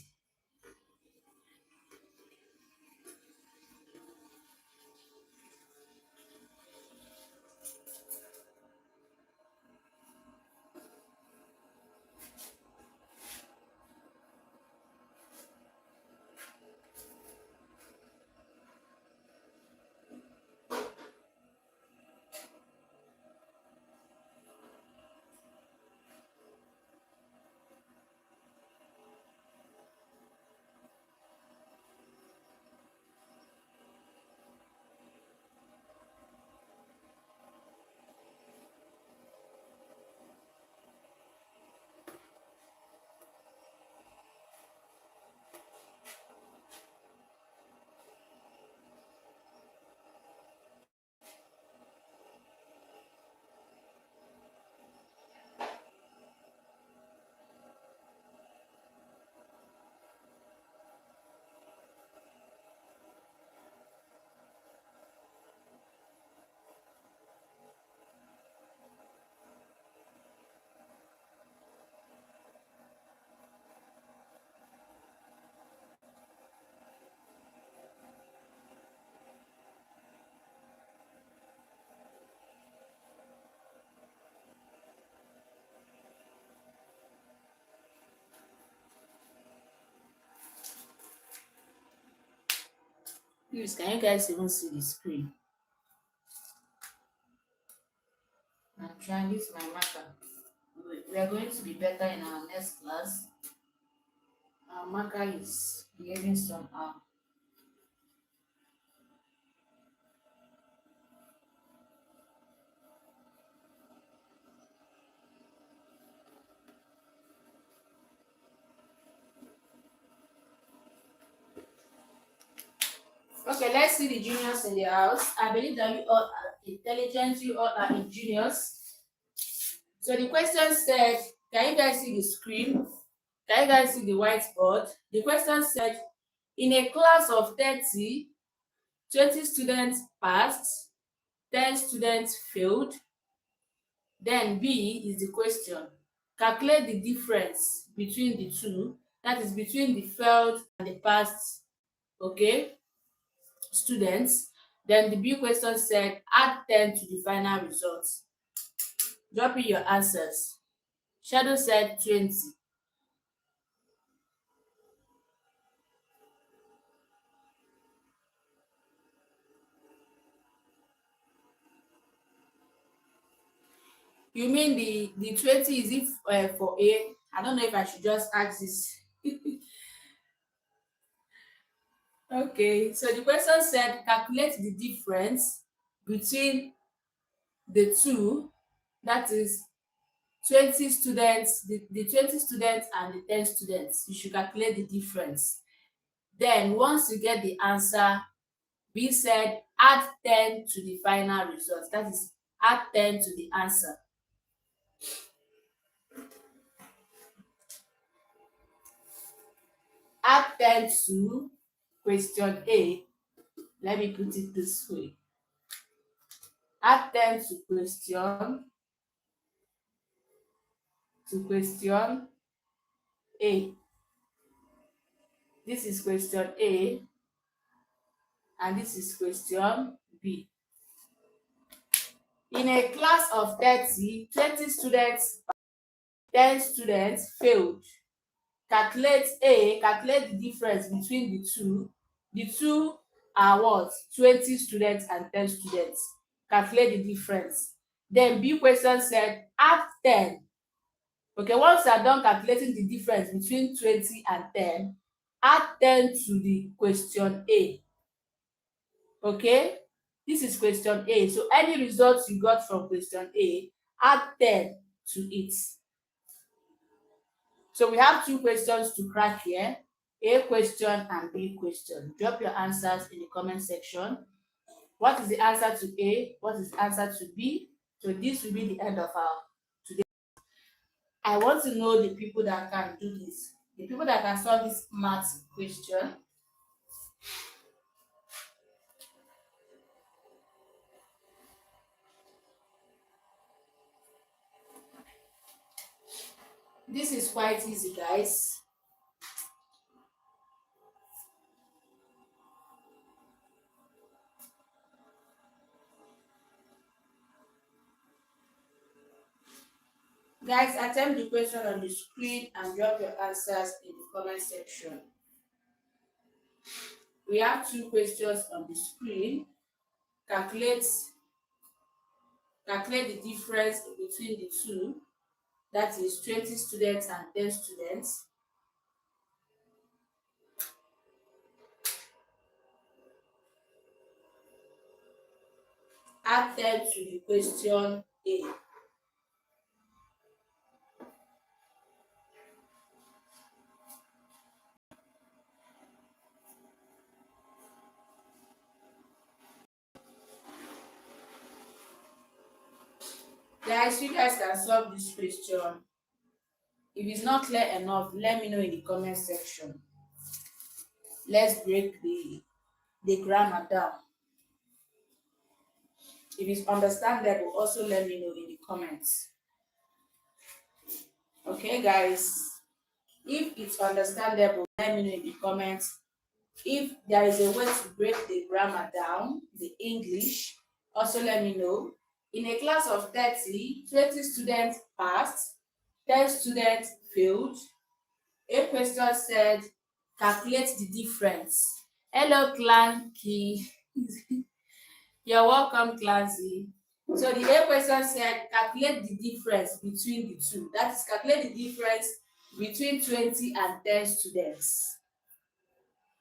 please, can you guys even see the screen? I'm trying this my marker. We are going to be better in our next class. Our marker is behaving somehow. Okay, let's see the juniors in the house. I believe that you all are intelligent, you all are ingenious. So the question said, can you guys see the screen? Can you guys see the whiteboard? The question said, in a class of 30, 20 students passed, 10 students failed. Then B is the question. Calculate the difference between the two, that is between the failed and the passed, okay, students. Then the B question said, add 10 to the final results. Drop in your answers. Shadow said 20. You mean the 20 is if for A? I don't know if I should just ask this. Okay, so the question said calculate the difference between the two, that is 20 students, the 20 students and the 10 students. You should calculate the difference. Then once you get the answer, B said add 10 to the final result. That is add 10 to the answer. Add 10 to question A. Let me put it this way. Add 10 to question A. This is question A and this is question B. In a class of 30, 20 students, 10 students failed. Calculate the difference between the two. The two are what? 20 students and 10 students. Calculate the difference. Then B question said add 10. Okay, once you are done calculating the difference between 20 and 10, add 10 to the question A. Okay, this is question A. So any results you got from question A, add 10 to it. So we have two questions to crack here, A question and B question. Drop your answers in the comment section. What is the answer to A? What is the answer to B? So this will be the end of our today. I want to know the people that can do this. The people that can solve this math question. This is quite easy, guys. Guys, attempt the question on the screen and drop your answers in the comment section. We have two questions on the screen. Calculate the difference between the two. That is 20 students and 10 students. Add 10 to the question A. Guys, you guys can solve this question. If it's not clear enough, let me know in the comment section. Let's break the grammar down. If it's understandable, also let me know in the comments. Okay, guys. If it's understandable, let me know in the comments. If there is a way to break the grammar down, the English, also let me know. In a class of 30, 20 students passed, 10 students failed. A question said, calculate the difference. Hello, Clanky. You're welcome, Clancy. So the A question said, calculate the difference between the two. That is, calculate the difference between 20 and 10 students.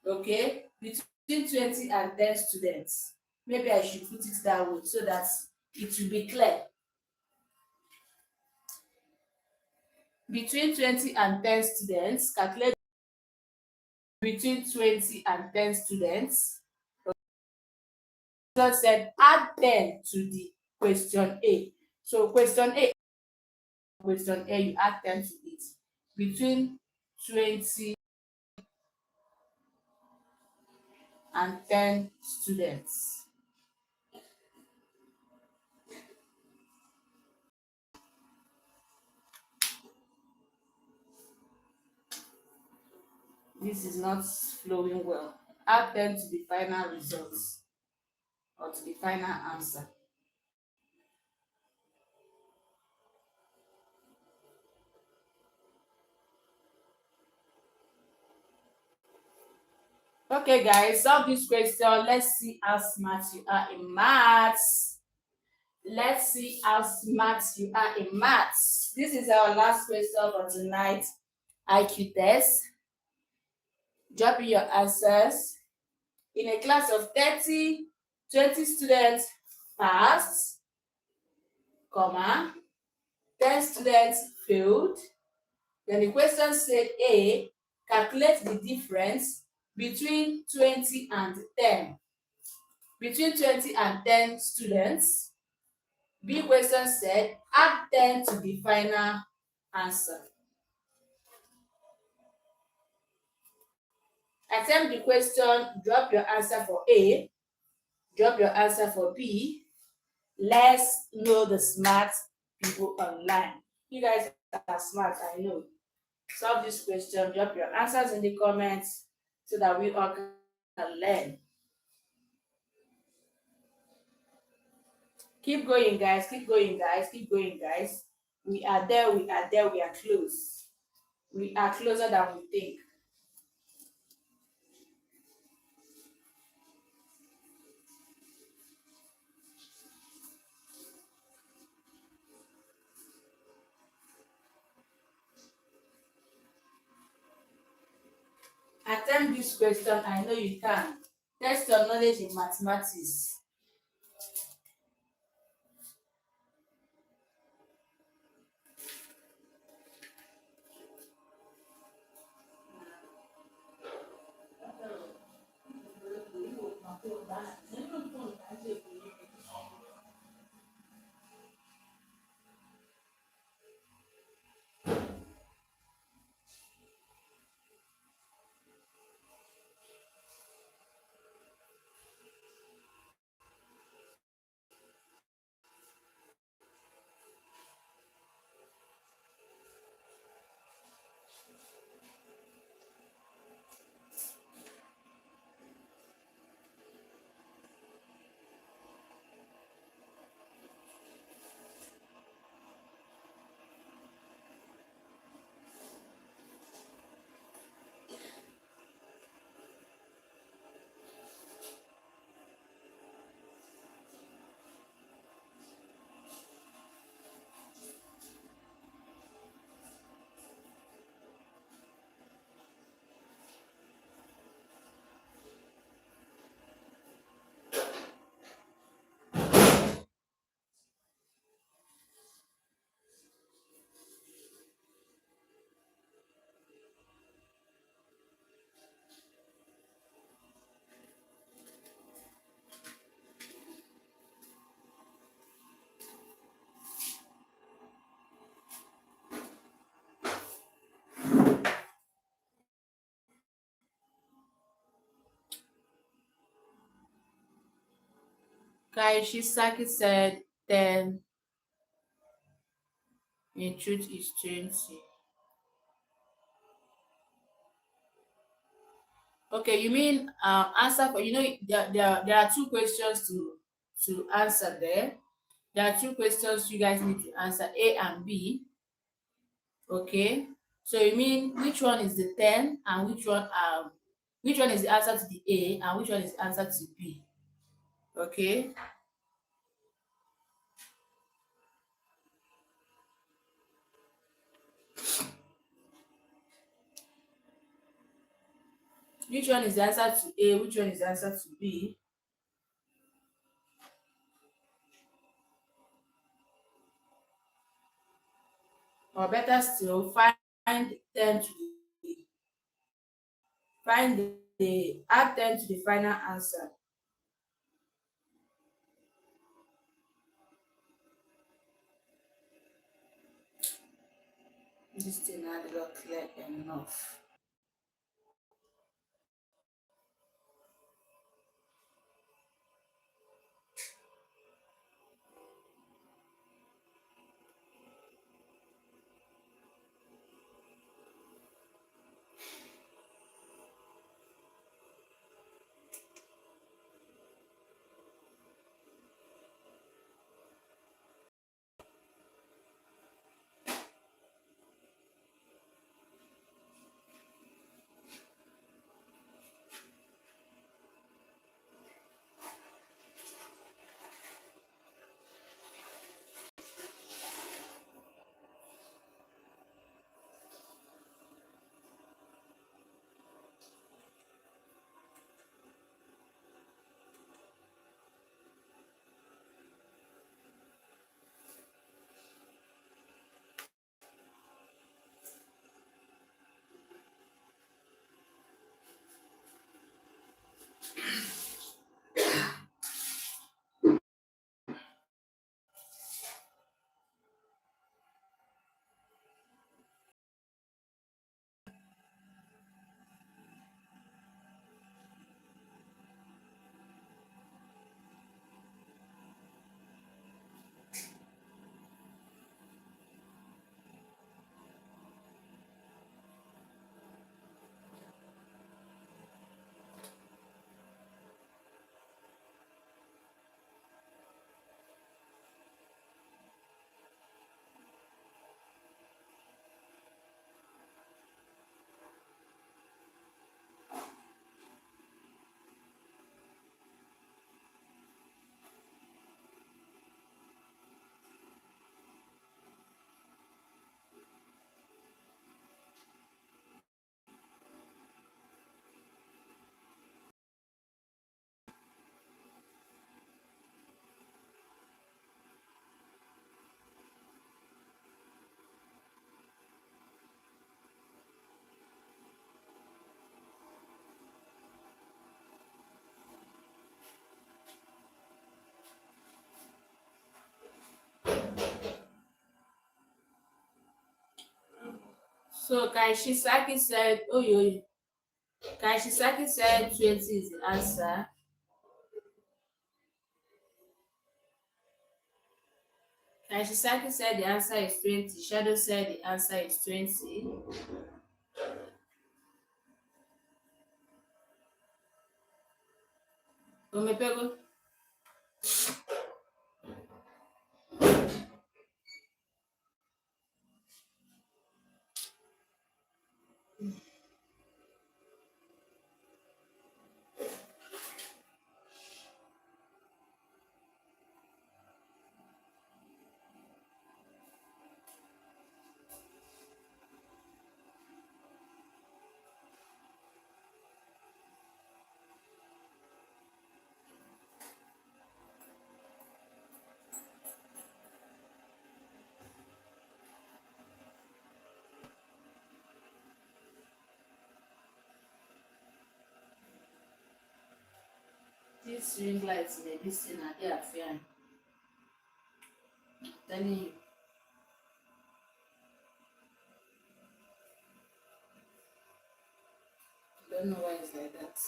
Okay? Between 20 and 10 students. Maybe I should put it that way so that it will be clear. Between 20 and 10 students, calculate between 20 and 10 students. Okay. Said add 10 to the question A. So question A, you add 10 to it. Between 20 and 10 students. This is not flowing well. Add 10 to the final results or to the final answer. Okay, guys, solve this question. Let's see how smart you are in maths. Let's see how smart you are in maths. This is our last question for tonight. IQ test. Drop in your answers. In a class of 30, 20 students passed, comma, 10 students failed. Then the question said A, calculate the difference between 20 and 10. Between 20 and 10 students. B question said add 10 to the final answer. Attempt the question, drop your answer for A, drop your answer for B. Let's know the smart people online. You guys are smart, I know. Solve this question, drop your answers in the comments so that we all can learn. Keep going, guys. Keep going, guys. Keep going, guys. We are there. We are there. We are close. We are closer than we think. Attempt this question. I know you can. Test your knowledge in mathematics. Kaishi Saki said 10 in truth is 20. Okay, you mean answer for there are two questions to answer there. There are two questions you guys need to answer, A and B. Okay. So you mean which one is the 10 and which one is the answer to the A and which one is the answer to B? Okay. Which one is the answer to A? Which one is the answer to B? Or better still, find 10 to the find the add 10 to the final answer. This thing not clear enough. So Kaishisaki said, oh, Kaishisaki said 20 is the answer. Kaishisaki said the answer is 20. Shadow said the answer is 20. Omepego. These ring lights in this thing are they are fair. I'm telling you. I don't know why it's like that.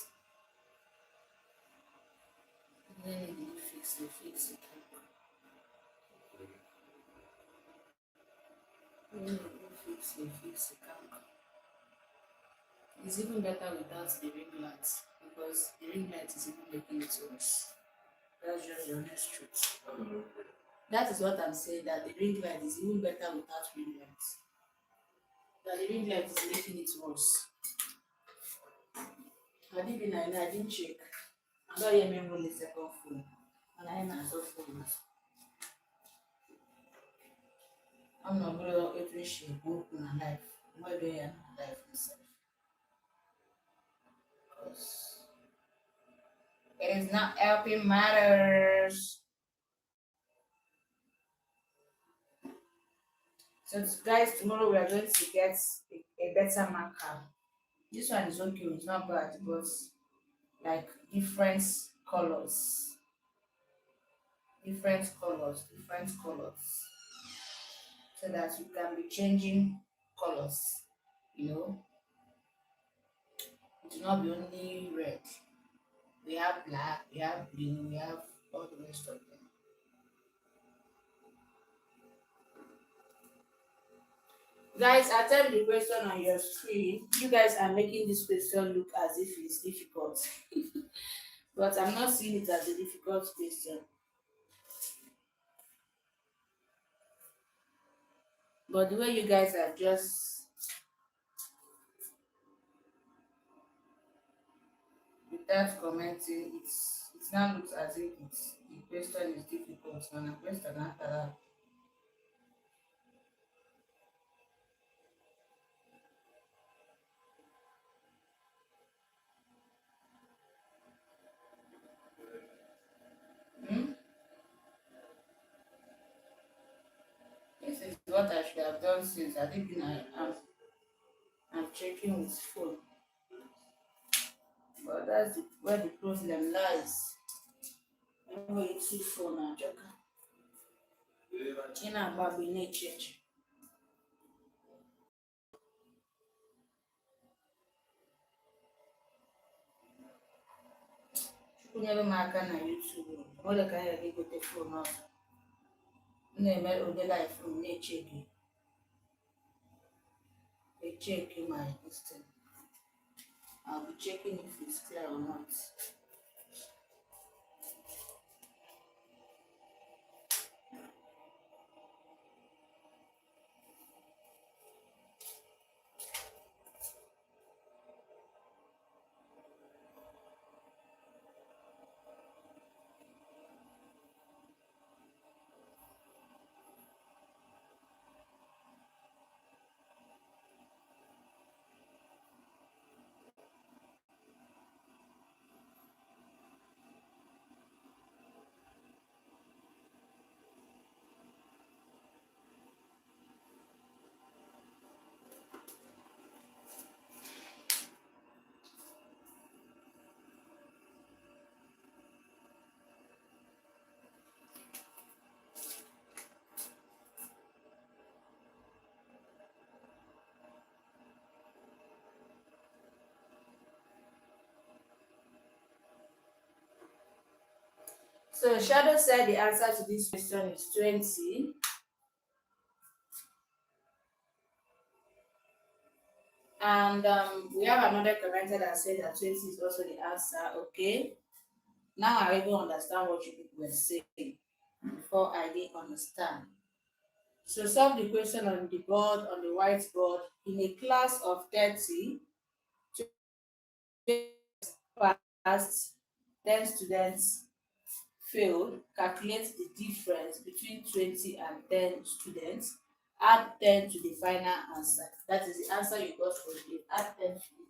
Then you fix it. When you fix it. It's even better without the ring lights because the ring light is even making it worse. That's just the honest truth. That is what I'm saying, that the ring light is even better without ring lights. That the ring light is making it worse. I didn't check. I don't even roll the second phone. And I know so phone. I'm not going to get shit open a life. Why do you have a life itself? Because it is not helping matters. So guys, tomorrow we are going to get a better marker. This one is okay, it's not bad, but like colors, different colors, so that you can be changing colors. You know, it will not be only red. We have black, we have blue, we have all the rest of them. Guys, attempt the question on your screen. You guys are making this question look as if it's difficult, but I'm not seeing it as a difficult question. But the way you guys are just without commenting, it now looks as if the question is difficult. And a question after that. Hmm? This is what I should have done since I think I'm checking with phone. But that's where the problem lies. When you see phone and check. In a baby church. Kunyere m aka na YouTube. Ọ dị ka anyị ga-egote phone ọzọ. M na-eme ụdị life m na-echeki my distance. I'll be checking if it's clear or not. So Shadow said the answer to this question is 20. And we have another commenter that said that 20 is also the answer. Okay. Now I even understand what you people were saying before I didn't understand. So solve the question on the board, on the whiteboard. In a class of 30, passed, 10 students failed. Calculate the difference between 20 and 10 students. Add 10 to the final answer. That is the answer you got for the add 10 to it.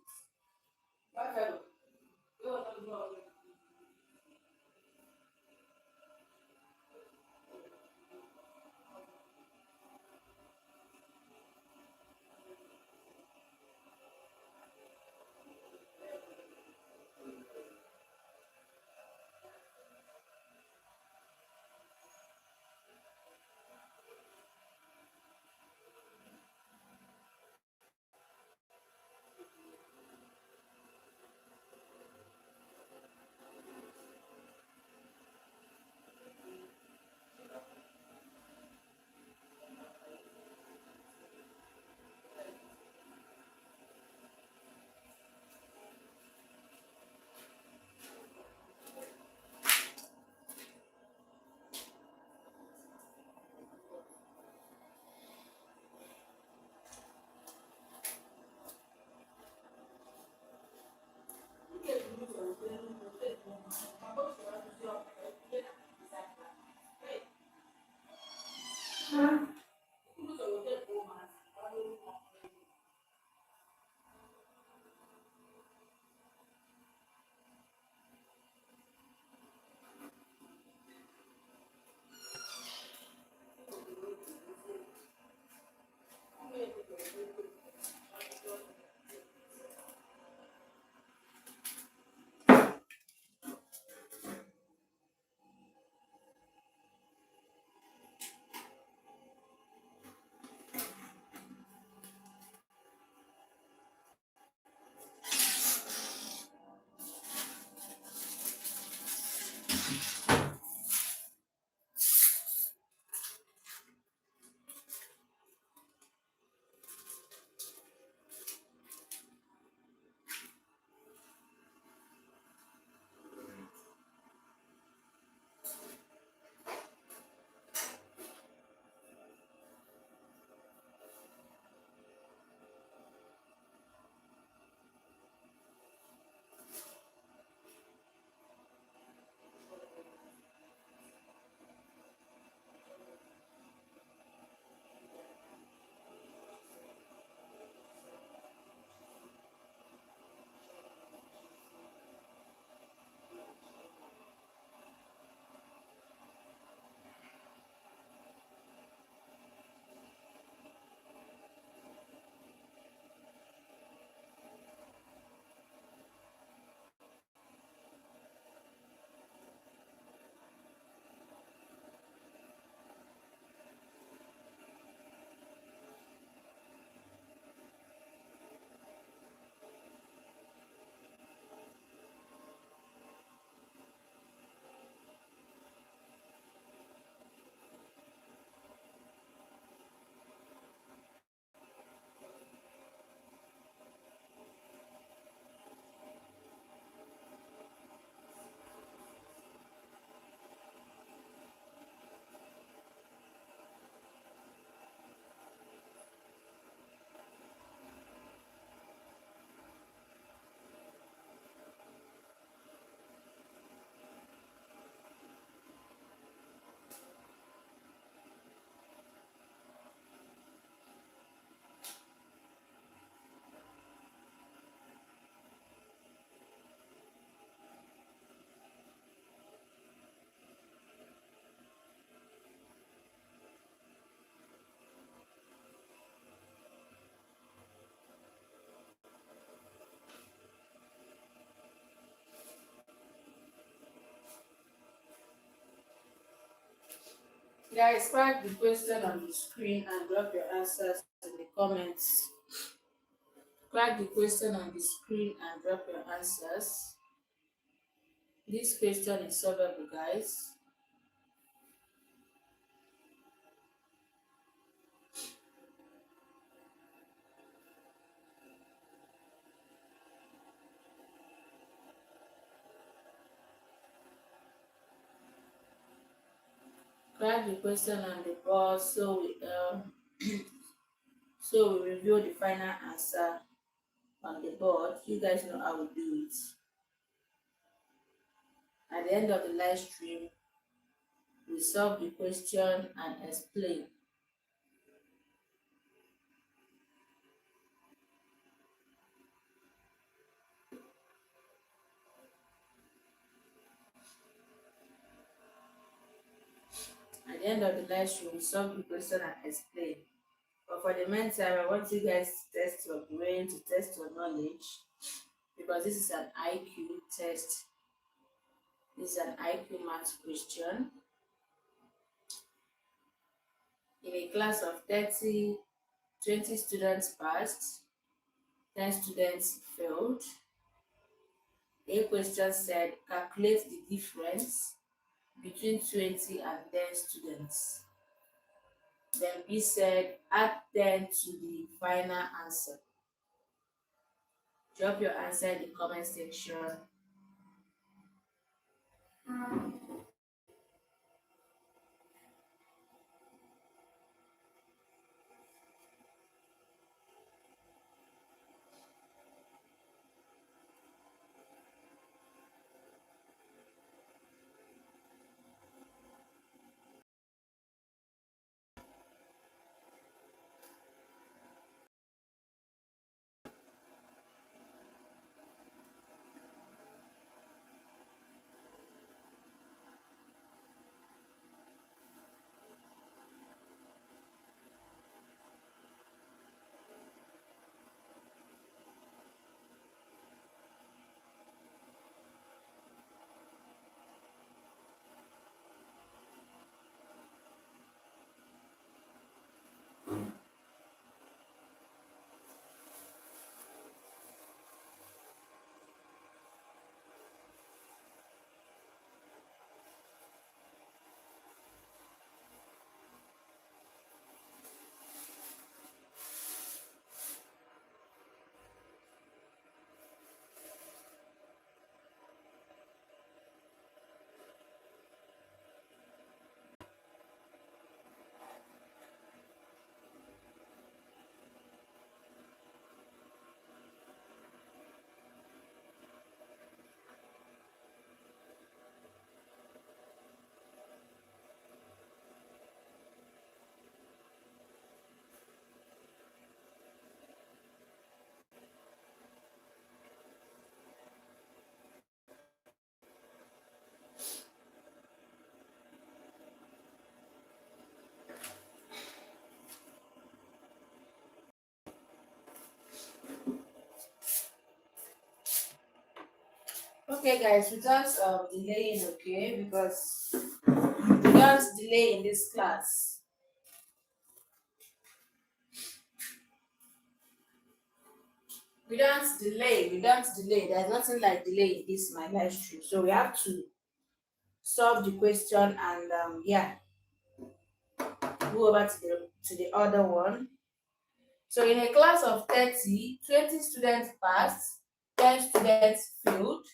Guys, write the question on the screen and drop your answers in the comments. Write the question on the screen and drop your answers. This question is solvable, guys. Crack the question on the board so we review the final answer on the board. You guys know how we do it. At the end of the live stream, we solve the question and explain. At the end of the live stream, we solve the question and explain. But for the meantime, I want you guys to test your brain, to test your knowledge, because this is an IQ test. This is an IQ math question. In a class of 30, 20 students passed, 10 students failed. A question said, calculate the difference between 20 and 10 students. Then B said, add 10 to the final answer. Drop your answer in the comment section. Okay, guys, without delaying, okay, because we don't delay in this class. We don't delay. There's nothing like delay in this my live stream. So we have to solve the question and yeah, go over to the other one. So in a class of 30, 20 students passed, 10 students failed.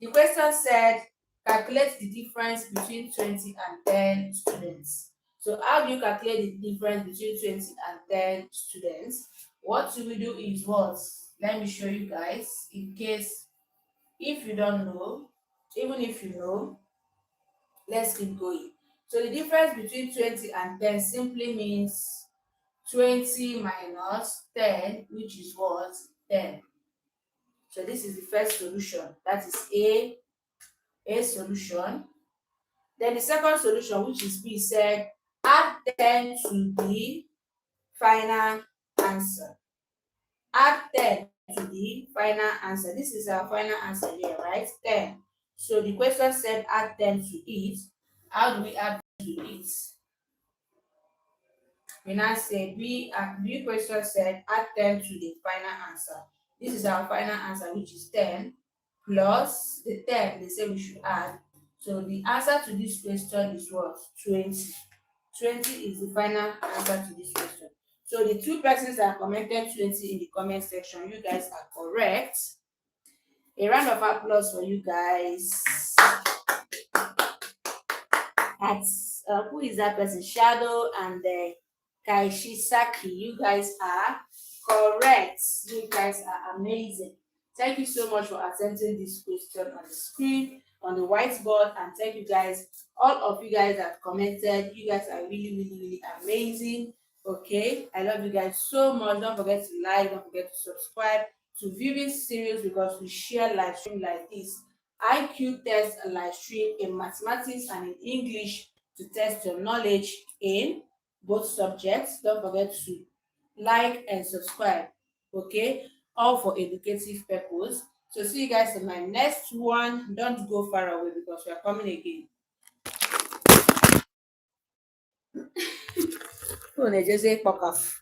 The question said, calculate the difference between 20 and 10 students. So how do you calculate the difference between 20 and 10 students? What we do is what? Let me show you guys in case if you don't know, even if you know, let's keep going. So the difference between 20 and 10 simply means 20 minus 10, which is what? 10. So this is the first solution. That is A solution. Then the second solution, which is B, said add 10 to the final answer. Add 10 to the final answer. This is our final answer here, right? 10. So the question said add 10 to it. How do we add to it? We now say B question said add 10 to the final answer. This is our final answer, which is 10 plus the 10 they say we should add. So the answer to this question is what? 20. 20 is the final answer to this question. So the two persons that commented 20 in the comment section, you guys are correct. A round of applause for you guys. who is that person? Shadow and Kaishisaki. You guys are correct. You guys are amazing. Thank you so much for attempting this question on the screen, on the whiteboard, and thank you guys, all of you guys that commented. You guys are really, really, really amazing. Okay, I love you guys so much. Don't forget to like, don't forget to subscribe to viewing series because we share live stream like this. IQ test and live stream in mathematics and in English to test your knowledge in both subjects. Don't forget to like and subscribe. Okay, all for educative purpose. So see you guys in my next one. Don't go far away because we are coming again. Oh, they just say fuck off.